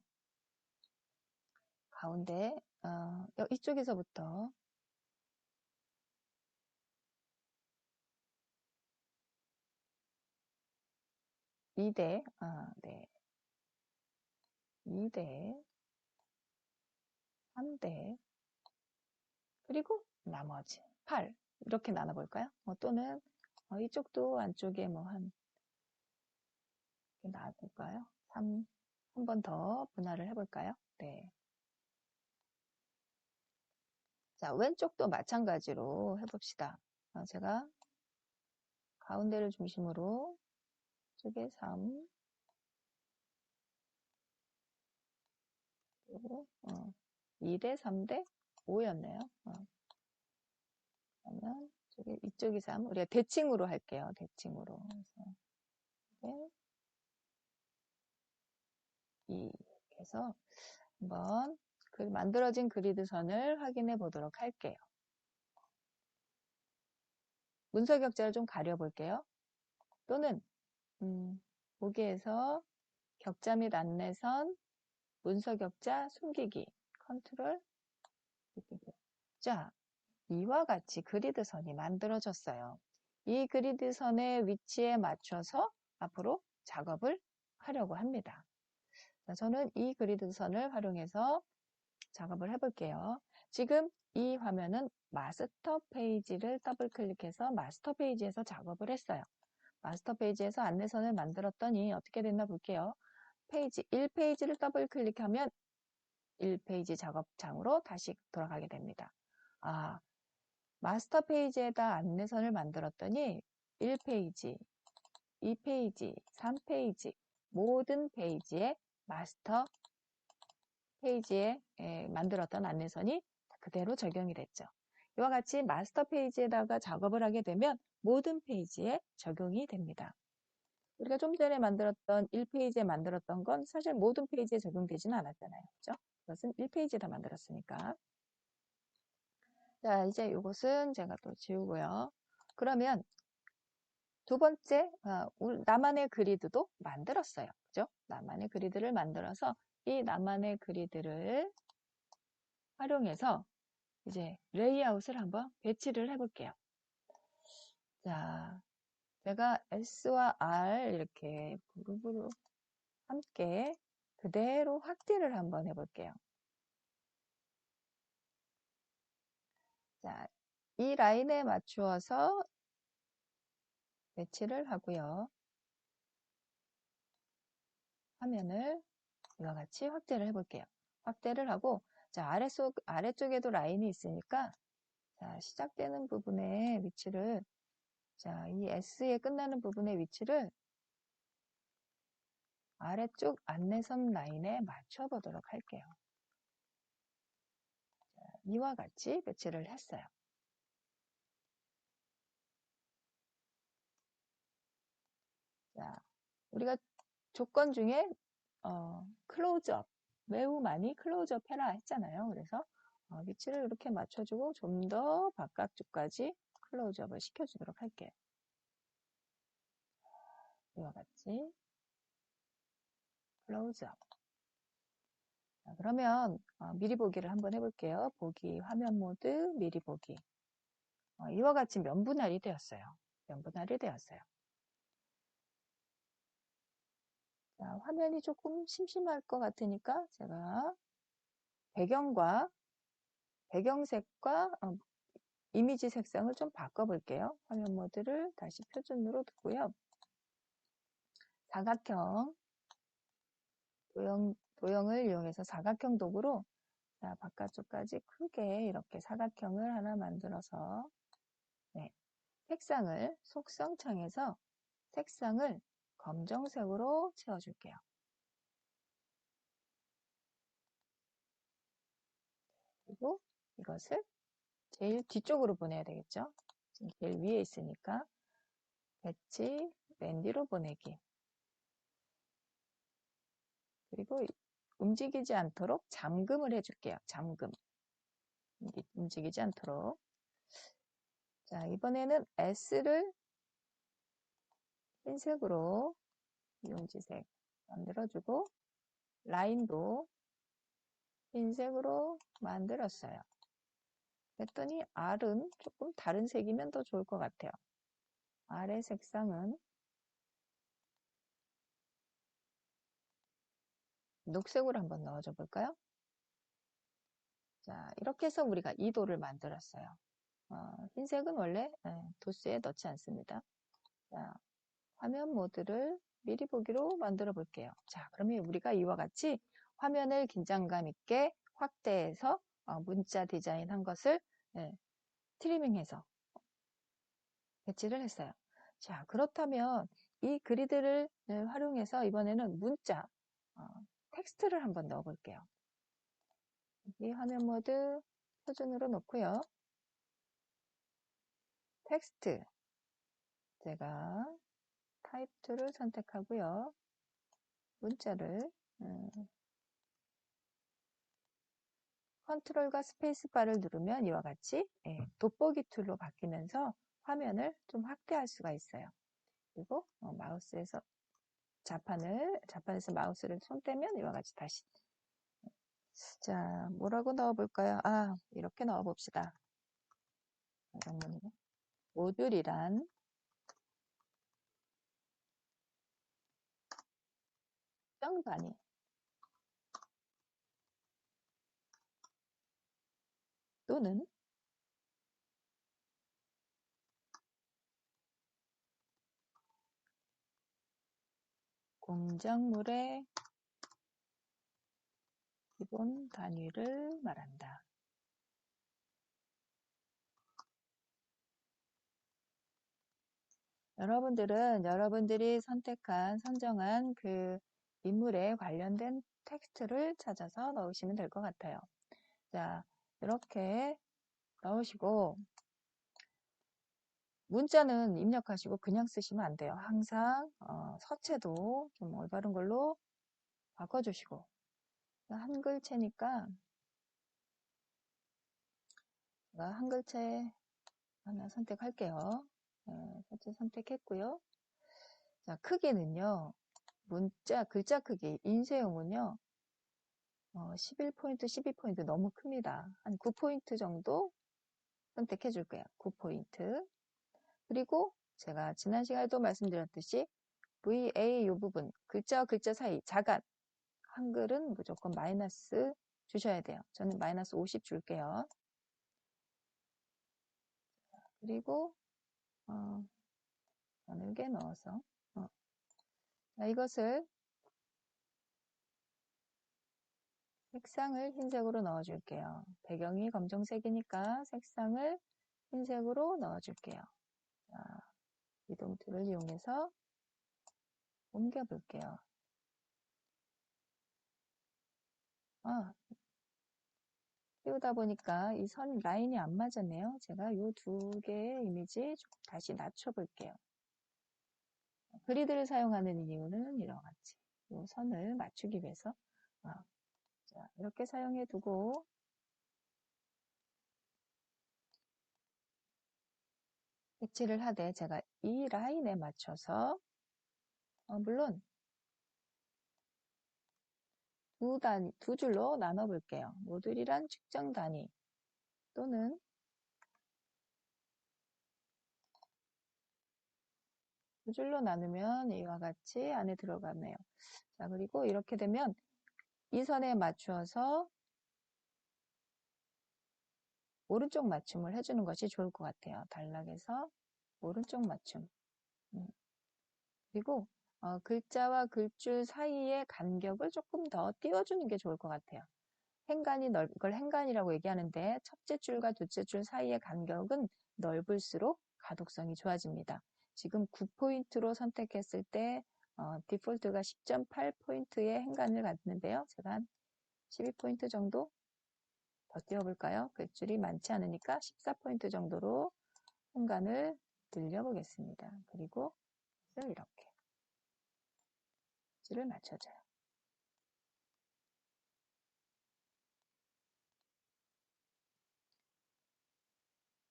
가운데 이쪽에서부터 2대 네. 2대 3대 그리고 나머지 8 이렇게 나눠볼까요? 또는 이쪽도 안쪽에 한 나눠볼까요? 3 한 번 더 분할을 해볼까요? 네. 자, 왼쪽도 마찬가지로 해봅시다. 제가 가운데를 중심으로 이쪽에 3 그리고 2대 3대 5였네요. 그러면 이쪽이 3 우리가 대칭으로 할게요. 대칭으로 그래서 네. 2 해서 한번 만들어진 그리드 선을 확인해 보도록 할게요. 문서 격자를 좀 가려 볼게요. 또는 보기에서 격자 및 안내선 문서 격자 숨기기 컨트롤 자, 이와 같이 그리드 선이 만들어졌어요. 이 그리드 선의 위치에 맞춰서 앞으로 작업을 하려고 합니다. 자, 저는 이 그리드 선을 활용해서 작업을 해볼게요. 지금 이 화면은 마스터 페이지를 더블 클릭해서 마스터 페이지에서 작업을 했어요. 마스터 페이지에서 안내선을 만들었더니 어떻게 됐나 볼게요. 페이지 1페이지를 더블 클릭하면 1페이지 작업창으로 다시 돌아가게 됩니다. 마스터 페이지에다 안내선을 만들었더니 1페이지, 2페이지, 3페이지 모든 페이지에 마스터 페이지에 만들었던 안내선이 그대로 적용이 됐죠. 이와 같이 마스터 페이지에다가 작업을 하게 되면 모든 페이지에 적용이 됩니다. 우리가 좀 전에 만들었던 1페이지에 만들었던 건 사실 모든 페이지에 적용되지는 않았잖아요. 그죠? 그것은 1페이지에다 만들었으니까. 자, 이제 이것은 제가 또 지우고요. 그러면 두 번째, 나만의 그리드도 만들었어요. 그죠? 나만의 그리드를 만들어서 이 나만의 그리드를 활용해서 이제 레이아웃을 한번 배치를 해볼게요. 자, 제가 S와 R 이렇게 그룹으로 함께 그대로 확대를 한번 해볼게요. 자, 이 라인에 맞추어서 배치를 하고요. 화면을 이와 같이 확대를 해볼게요. 확대를 하고, 자, 아래쪽에도 라인이 있으니까, 자, 시작되는 부분의 위치를, 자, 이 S에 끝나는 부분의 위치를 아래쪽 안내선 라인에 맞춰보도록 할게요. 자, 이와 같이 배치를 했어요. 자, 우리가 조건 중에 클로즈업, 매우 많이 클로즈업 해라 했잖아요. 그래서 위치를 이렇게 맞춰주고 좀 더 바깥쪽까지 클로즈업을 시켜주도록 할게요. 이와 같이 클로즈업. 자, 그러면 미리 보기를 한번 해볼게요. 보기, 화면 모드, 미리 보기. 이와 같이 면분할이 되었어요. 면분할이 되었어요. 자, 화면이 조금 심심할 것 같으니까 제가 배경색과 이미지 색상을 좀 바꿔볼게요. 화면 모드를 다시 표준으로 두고요. 사각형, 도형을 이용해서 사각형 도구로 자, 바깥쪽까지 크게 이렇게 사각형을 하나 만들어서 네, 색상을 속성창에서 색상을 검정색으로 채워줄게요. 그리고 이것을 제일 뒤쪽으로 보내야 되겠죠? 지금 제일 위에 있으니까 배치 맨 뒤로 보내기. 그리고 움직이지 않도록 잠금을 해줄게요. 잠금. 움직이지 않도록. 자, 이번에는 S를 흰색으로 이온지색 만들어주고 라인도 흰색으로 만들었어요. 그랬더니 R은 조금 다른 색이면 더 좋을 것 같아요. R의 색상은 녹색으로 한번 넣어줘 볼까요? 자, 이렇게 해서 우리가 2도를 만들었어요. 흰색은 원래 도수에 넣지 않습니다. 자, 화면 모드를 미리 보기로 만들어 볼게요. 자, 그러면 우리가 이와 같이 화면을 긴장감 있게 확대해서 문자 디자인 한 것을 트리밍해서 배치를 했어요. 자, 그렇다면 이 그리드를 활용해서 이번에는 문자, 텍스트를 한번 넣어 볼게요. 이 화면 모드 표준으로 놓고요. 텍스트 제가 타입 2를 선택하고요. 문자를 컨트롤과 스페이스바를 누르면 이와 같이 돋보기 툴로 바뀌면서 화면을 좀 확대할 수가 있어요. 그리고 마우스에서 자판에서 마우스를 손 떼면 이와 같이 다시 자, 뭐라고 넣어볼까요? 이렇게 넣어봅시다. 모듈이란 특정 단위 또는 공작물의 기본 단위를 말한다. 여러분들은 여러분들이 선정한 그 인물에 관련된 텍스트를 찾아서 넣으시면 될 것 같아요. 자, 이렇게 넣으시고 문자는 입력하시고 그냥 쓰시면 안 돼요. 항상 서체도 좀 올바른 걸로 바꿔주시고 한글체니까 제가 한글체 하나 선택할게요. 서체 선택했고요. 자, 크기는요. 문자 글자 크기 인쇄용은요. 11포인트, 12포인트 너무 큽니다. 한 9포인트 정도 선택해 줄게요. 9포인트. 그리고 제가 지난 시간에도 말씀드렸듯이 VA 이 부분 글자와 글자 사이 자간 한글은 무조건 마이너스 주셔야 돼요. 저는 마이너스 50 줄게요. 그리고 가늘게 넣어서 자, 이것을 색상을 흰색으로 넣어줄게요. 배경이 검정색이니까 색상을 흰색으로 넣어줄게요. 자, 이동 툴을 이용해서 옮겨 볼게요. 띄우다 보니까 이 선 라인이 안 맞았네요. 제가 이 두 개의 이미지 다시 낮춰 볼게요. 그리드를 사용하는 이유는 이와 같이 이 선을 맞추기 위해서 자, 이렇게 사용해 두고 배치를 하되 제가 이 라인에 맞춰서 물론 두 줄로 나눠 볼게요. 모듈이란 측정 단위 또는 두 줄로 나누면 이와 같이 안에 들어가네요. 자, 그리고 이렇게 되면 이 선에 맞추어서 오른쪽 맞춤을 해주는 것이 좋을 것 같아요. 단락에서 오른쪽 맞춤. 그리고 글자와 글줄 사이의 간격을 조금 더 띄워주는 게 좋을 것 같아요. 이걸 행간이라고 얘기하는데 첫째 줄과 둘째 줄 사이의 간격은 넓을수록 가독성이 좋아집니다. 지금 9포인트로 선택했을 때 디폴트가 10.8포인트의 행간을 갖는데요. 제가 한 12포인트 정도 더 띄워볼까요? 글줄이 많지 않으니까 14포인트 정도로 행간을 늘려보겠습니다. 그리고 이렇게 줄을 맞춰줘요.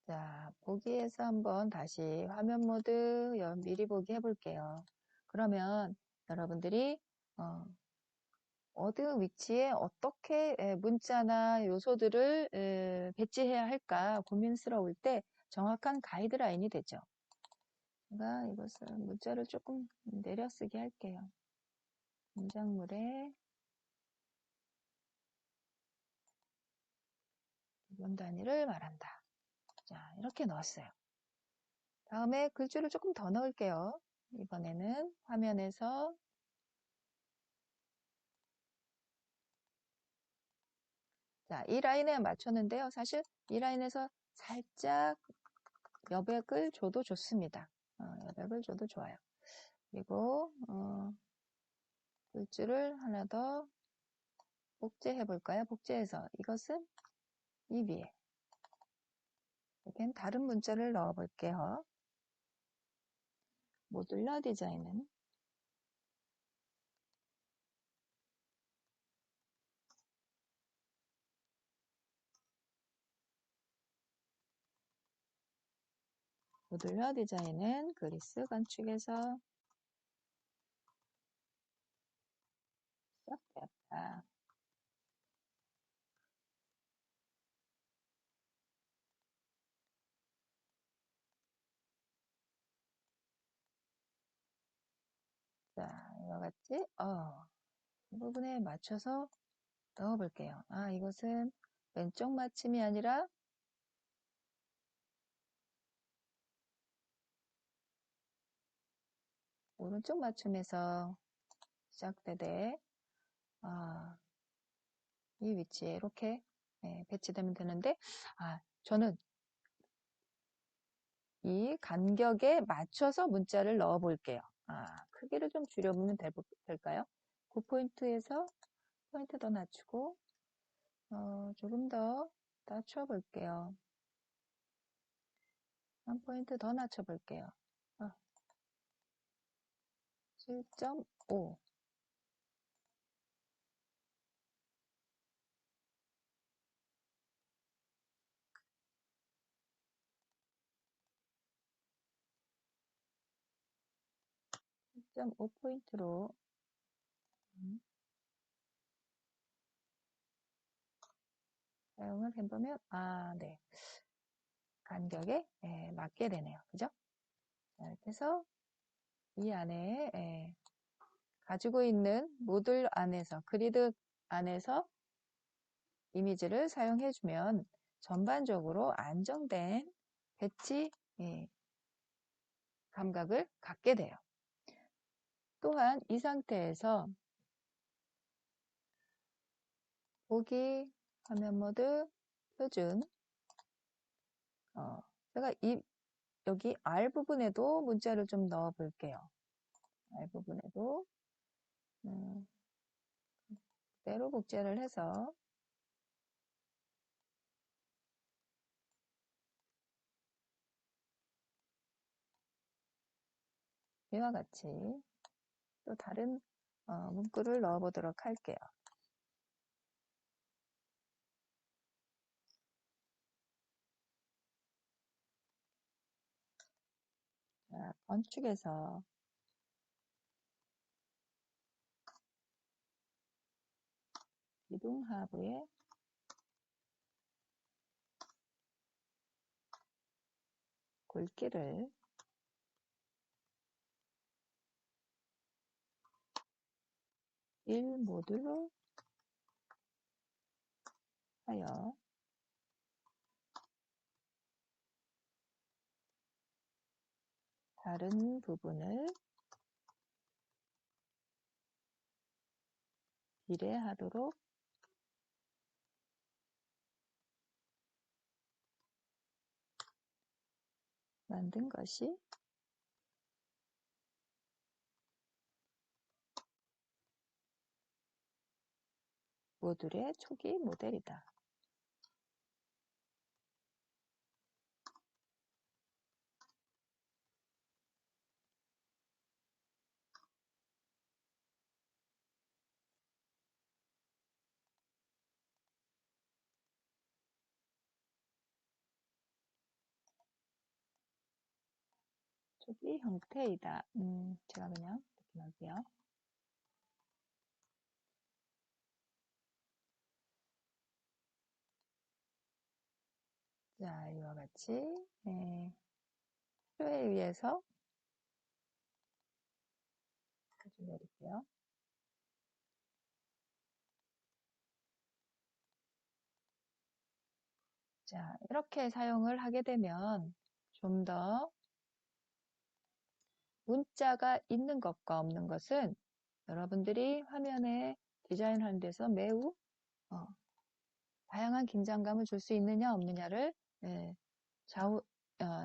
자, 보기에서 한번 다시 화면 모드 미리 보기 해볼게요. 그러면 여러분들이 어느 위치에 어떻게 문자나 요소들을 배치해야 할까 고민스러울 때 정확한 가이드라인이 되죠. 제가 이것을 문자를 조금 내려쓰기 할게요. 문장물에 기본 단위를 말한다. 자, 이렇게 넣었어요. 다음에 글줄을 조금 더 넣을게요. 이번에는 화면에서 자, 이 라인에 맞췄는데요. 사실 이 라인에서 살짝 여백을 줘도 좋습니다. 여백을 줘도 좋아요. 그리고 글줄을 하나 더 복제해 볼까요? 복제해서 이것은 이 위에 이렇게 다른 문자를 넣어 볼게요. 모듈러 디자인은 그리스 건축에서 시작되었다. 자, 이와 같이 이 부분에 맞춰서 넣어 볼게요. 이것은 왼쪽 마침이 아니라 오른쪽 맞춤에서 시작되되 이 위치에 이렇게 배치되면 되는데 저는 이 간격에 맞춰서 문자를 넣어 볼게요. 크기를 좀 줄여보면 될까요? 9포인트에서 포인트 더 낮추고 조금 더 낮춰 볼게요. 한 포인트 더 낮춰 볼게요. 7.5 7.5포인트로 사용을 해보면 네. 간격에 맞게 되네요. 그죠? 자, 이렇게 해서 이 안에 가지고 있는 모듈 안에서 그리드 안에서 이미지를 사용해주면 전반적으로 안정된 배치 감각을 갖게 돼요. 또한 이 상태에서 보기 화면 모드 표준 제가 여기 R 부분에도 문자를 좀 넣어 볼게요. R 부분에도 그대로 복제를 해서 이와 같이 또 다른 문구를 넣어 보도록 할게요. 자, 건축에서 기둥 하부에 굵기를 1 모듈로 하여 다른 부분을 비례하도록 만든 것이 모듈의 초기 모델이다. 초기 형태이다. 제가 그냥 이렇게 넣을게요. 자, 이와 같이 필요에 의해서 좀 내릴게요. 자, 이렇게 사용을 하게 되면 좀 더 문자가 있는 것과 없는 것은 여러분들이 화면에 디자인하는 데서 매우 다양한 긴장감을 줄 수 있느냐 없느냐를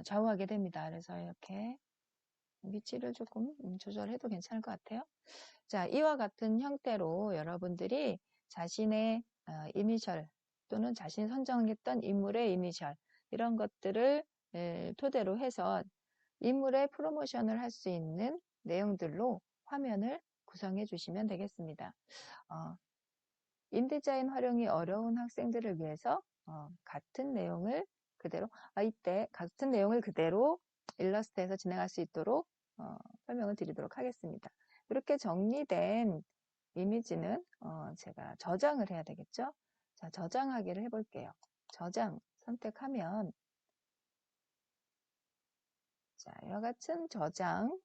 좌우하게 됩니다. 그래서 이렇게 위치를 조금 조절해도 괜찮을 것 같아요. 자, 이와 같은 형태로 여러분들이 자신의 이니셜 또는 자신이 선정했던 인물의 이니셜 이런 것들을 토대로 해서 인물의 프로모션을 할 수 있는 내용들로 화면을 구성해 주시면 되겠습니다. 인디자인 활용이 어려운 학생들을 위해서 같은 내용을 그대로 이때 같은 내용을 그대로 일러스트에서 진행할 수 있도록 설명을 드리도록 하겠습니다. 이렇게 정리된 이미지는 제가 저장을 해야 되겠죠? 자, 저장하기를 해볼게요. 저장 선택하면 자, 이와 같은 저장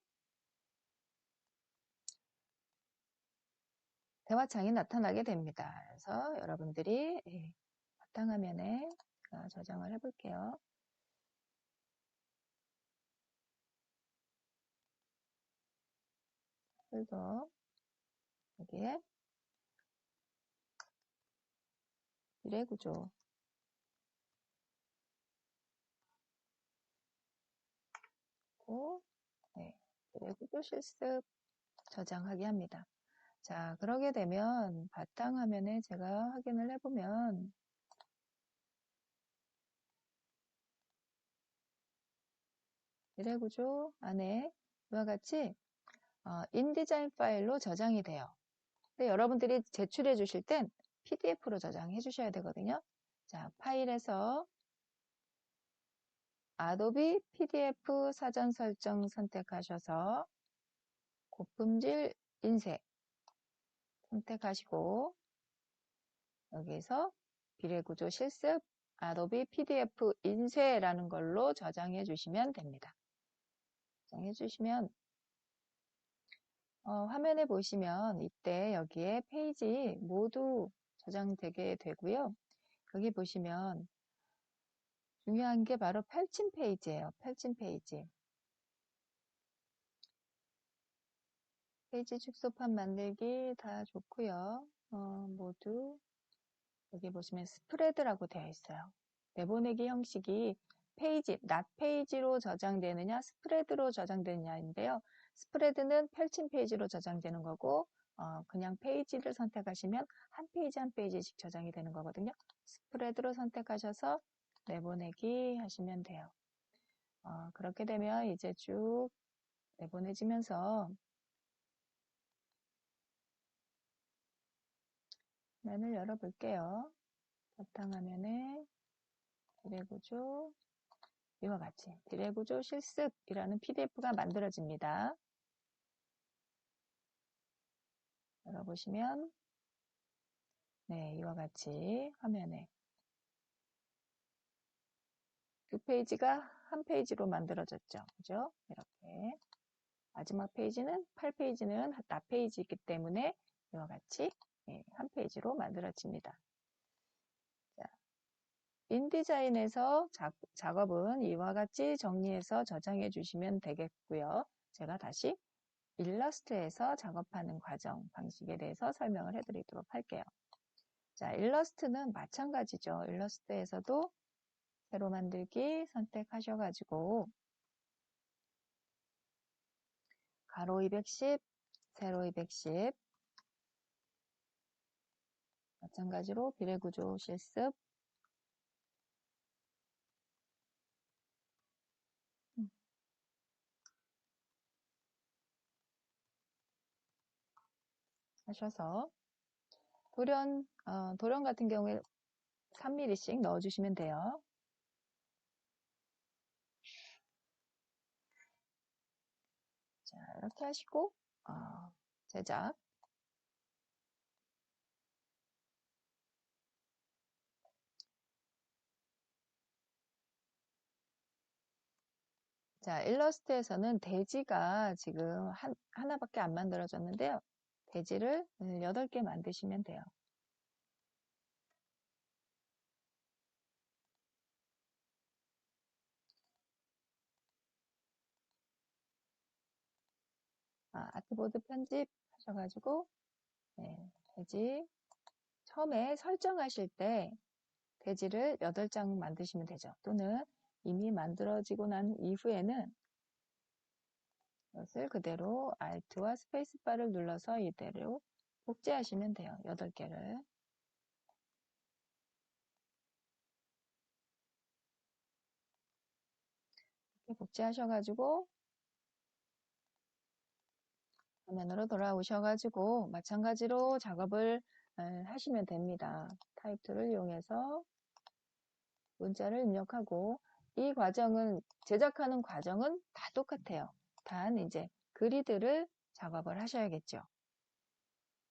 대화창이 나타나게 됩니다. 그래서 여러분들이 바탕화면에 저장을 해볼게요. 그래서 여기에 비례구조 비례구조 실습 저장하기 합니다. 자, 그러게 되면 바탕화면에 제가 확인을 해보면 비례구조 안에 이와 같이 인디자인 파일로 저장이 돼요. 근데 여러분들이 제출해 주실 땐 PDF로 저장해 주셔야 되거든요. 자, 파일에서 아도비 PDF 사전 설정 선택하셔서 고품질 인쇄 선택하시고 여기서 비례구조 실습 아도비 PDF 인쇄라는 걸로 저장해 주시면 됩니다. 저장해 주시면 화면에 보시면 이때 여기에 페이지 모두 저장되게 되고요. 여기 보시면 중요한 게 바로 펼침 페이지예요. 펼침 페이지. 페이지 축소판 만들기 다 좋고요. 모두 여기 보시면 스프레드라고 되어 있어요. 내보내기 형식이 페이지, 낫 페이지로 저장되느냐, 스프레드로 저장되느냐인데요. 스프레드는 펼침 페이지로 저장되는 거고, 그냥 페이지를 선택하시면 한 페이지 한 페이지씩 저장이 되는 거거든요. 스프레드로 선택하셔서 내보내기 하시면 돼요. 그렇게 되면 이제 쭉 내보내지면서 화면을 열어볼게요. 바탕화면에 비례구조 이와 같이 비례구조 실습이라는 PDF가 만들어집니다. 열어보시면 이와 같이 화면에 두 페이지가 한 페이지로 만들어졌죠. 그죠? 이렇게 마지막 페이지는 8페이지는 나 페이지이기 때문에 이와 같이 한 페이지로 만들어집니다. 자, 인디자인에서 작업은 이와 같이 정리해서 저장해 주시면 되겠고요. 제가 다시 일러스트에서 작업하는 과정 방식에 대해서 설명을 해드리도록 할게요. 자, 일러스트는 마찬가지죠. 일러스트에서도 세로 만들기 선택하셔가지고 가로 210, 세로 210 마찬가지로 비례구조 실습 하셔서 도련 같은 경우에 3mm씩 넣어주시면 돼요. 자, 이렇게 하시고 제작. 자, 일러스트에서는 돼지가 지금 하나밖에 안 만들어졌는데요. 돼지를 8개 만드시면 돼요. 아트보드 편집 하셔가지고 돼지 처음에 설정하실 때 돼지를 8장 만드시면 되죠. 또는 이미 만들어지고 난 이후에는 이것을 그대로 Alt와 스페이스바를 눌러서 이대로 복제하시면 돼요. 8개를. 이렇게 복제하셔가지고 화면으로 돌아오셔가지고 마찬가지로 작업을 하시면 됩니다. 타입 툴을 이용해서 문자를 입력하고 이 과정은 제작하는 과정은 다 똑같아요. 단 이제 그리드를 작업을 하셔야겠죠.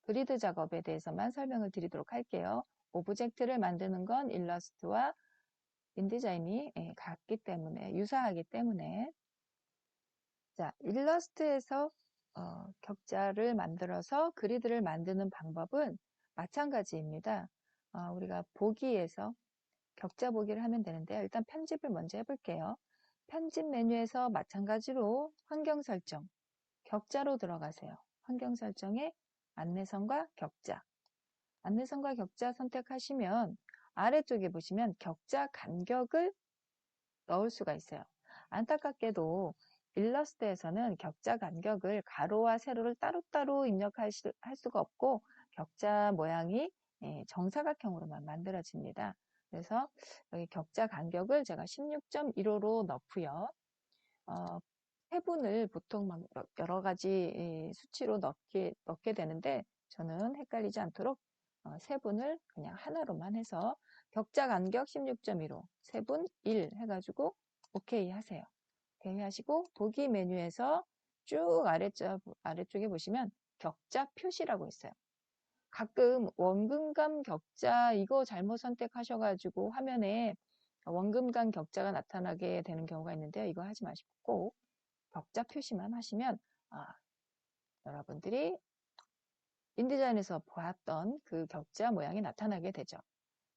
그리드 작업에 대해서만 설명을 드리도록 할게요. 오브젝트를 만드는 건 일러스트와 인디자인이 같기 때문에 유사하기 때문에 자 일러스트에서 격자를 만들어서 그리드를 만드는 방법은 마찬가지입니다. 우리가 보기에서 격자 보기를 하면 되는데요. 일단 편집을 먼저 해볼게요. 편집 메뉴에서 마찬가지로 환경 설정, 격자로 들어가세요. 환경 설정에 안내선과 격자. 안내선과 격자 선택하시면 아래쪽에 보시면 격자 간격을 넣을 수가 있어요. 안타깝게도 일러스트에서는 격자 간격을 가로와 세로를 따로따로 입력할 수가 없고 격자 모양이 정사각형으로만 만들어집니다. 그래서 여기 격자 간격을 제가 16.15로 넣고요. 해분을 보통 막 여러 가지 수치로 넣게 되는데 저는 헷갈리지 않도록 세분을 그냥 하나로만 해서 격자 간격 16.15, 세분 1 해가지고 OK 하세요. OK 하시고 보기 메뉴에서 쭉 아래쪽에 보시면 격자 표시라고 있어요. 가끔 원근감 격자 이거 잘못 선택하셔가지고 화면에 원근감 격자가 나타나게 되는 경우가 있는데요. 이거 하지 마시고 꼭 격자 표시만 하시면 여러분들이 인디자인에서 보았던 그 격자 모양이 나타나게 되죠.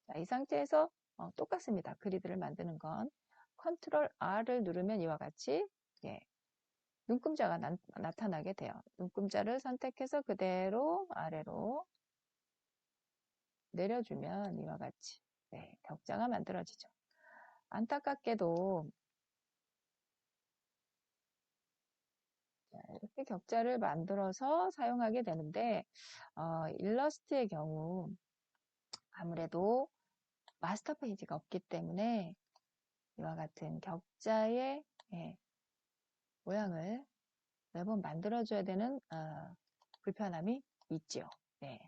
자, 이 상태에서 똑같습니다. 그리드를 만드는 건 컨트롤 R을 누르면 이와 같이 눈금자가 나타나게 돼요. 눈금자를 선택해서 그대로 아래로 내려주면 이와 같이 격자가 만들어지죠. 안타깝게도 이렇게 격자를 만들어서 사용하게 되는데 일러스트의 경우 아무래도 마스터 페이지가 없기 때문에 이와 같은 격자의 모양을 매번 만들어줘야 되는 불편함이 있죠. 네.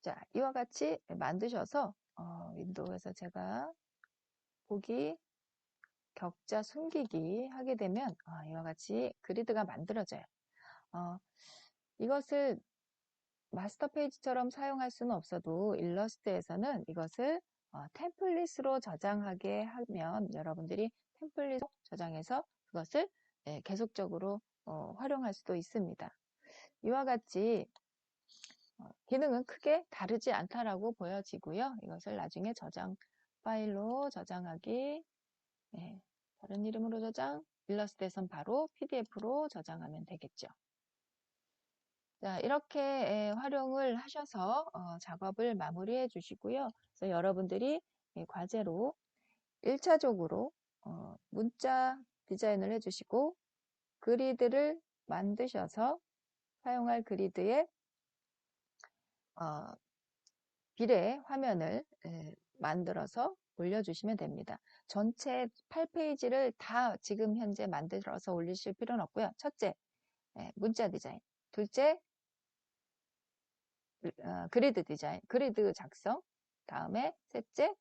자, 이와 같이 만드셔서 윈도우에서 제가 보기 격자 숨기기 하게 되면 이와 같이 그리드가 만들어져요. 이것을 마스터 페이지처럼 사용할 수는 없어도 일러스트에서는 이것을 템플릿으로 저장하게 하면 여러분들이 템플릿으로 저장해서 그것을 계속적으로 활용할 수도 있습니다. 이와 같이 기능은 크게 다르지 않다라고 보여지고요. 이것을 나중에 저장 파일로 저장하기 다른 이름으로 저장, 일러스트에선 바로 PDF로 저장하면 되겠죠. 자, 이렇게 활용을 하셔서 작업을 마무리해 주시고요. 그래서 여러분들이 과제로 1차적으로 문자 디자인을 해주시고 그리드를 만드셔서 사용할 그리드에 비례 화면을 만들어서 올려주시면 됩니다. 전체 8페이지를 다 지금 현재 만들어서 올리실 필요는 없고요. 첫째, 문자 디자인. 둘째, 그리드 디자인, 그리드 작성. 다음에 셋째,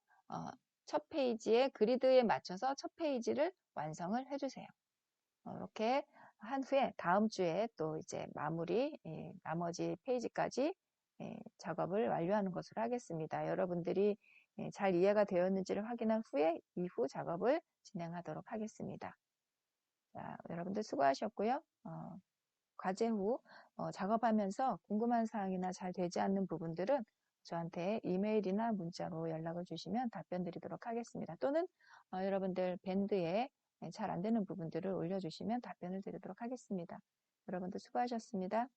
첫 페이지에 그리드에 맞춰서 첫 페이지를 완성을 해주세요. 이렇게 한 후에 다음 주에 또 이제 마무리, 나머지 페이지까지 작업을 완료하는 것으로 하겠습니다. 여러분들이 잘 이해가 되었는지를 확인한 후에 이후 작업을 진행하도록 하겠습니다. 자, 여러분들 수고하셨고요. 과제 후 작업하면서 궁금한 사항이나 잘 되지 않는 부분들은 저한테 이메일이나 문자로 연락을 주시면 답변 드리도록 하겠습니다. 또는 여러분들 밴드에 잘 안 되는 부분들을 올려주시면 답변을 드리도록 하겠습니다. 여러분들 수고하셨습니다.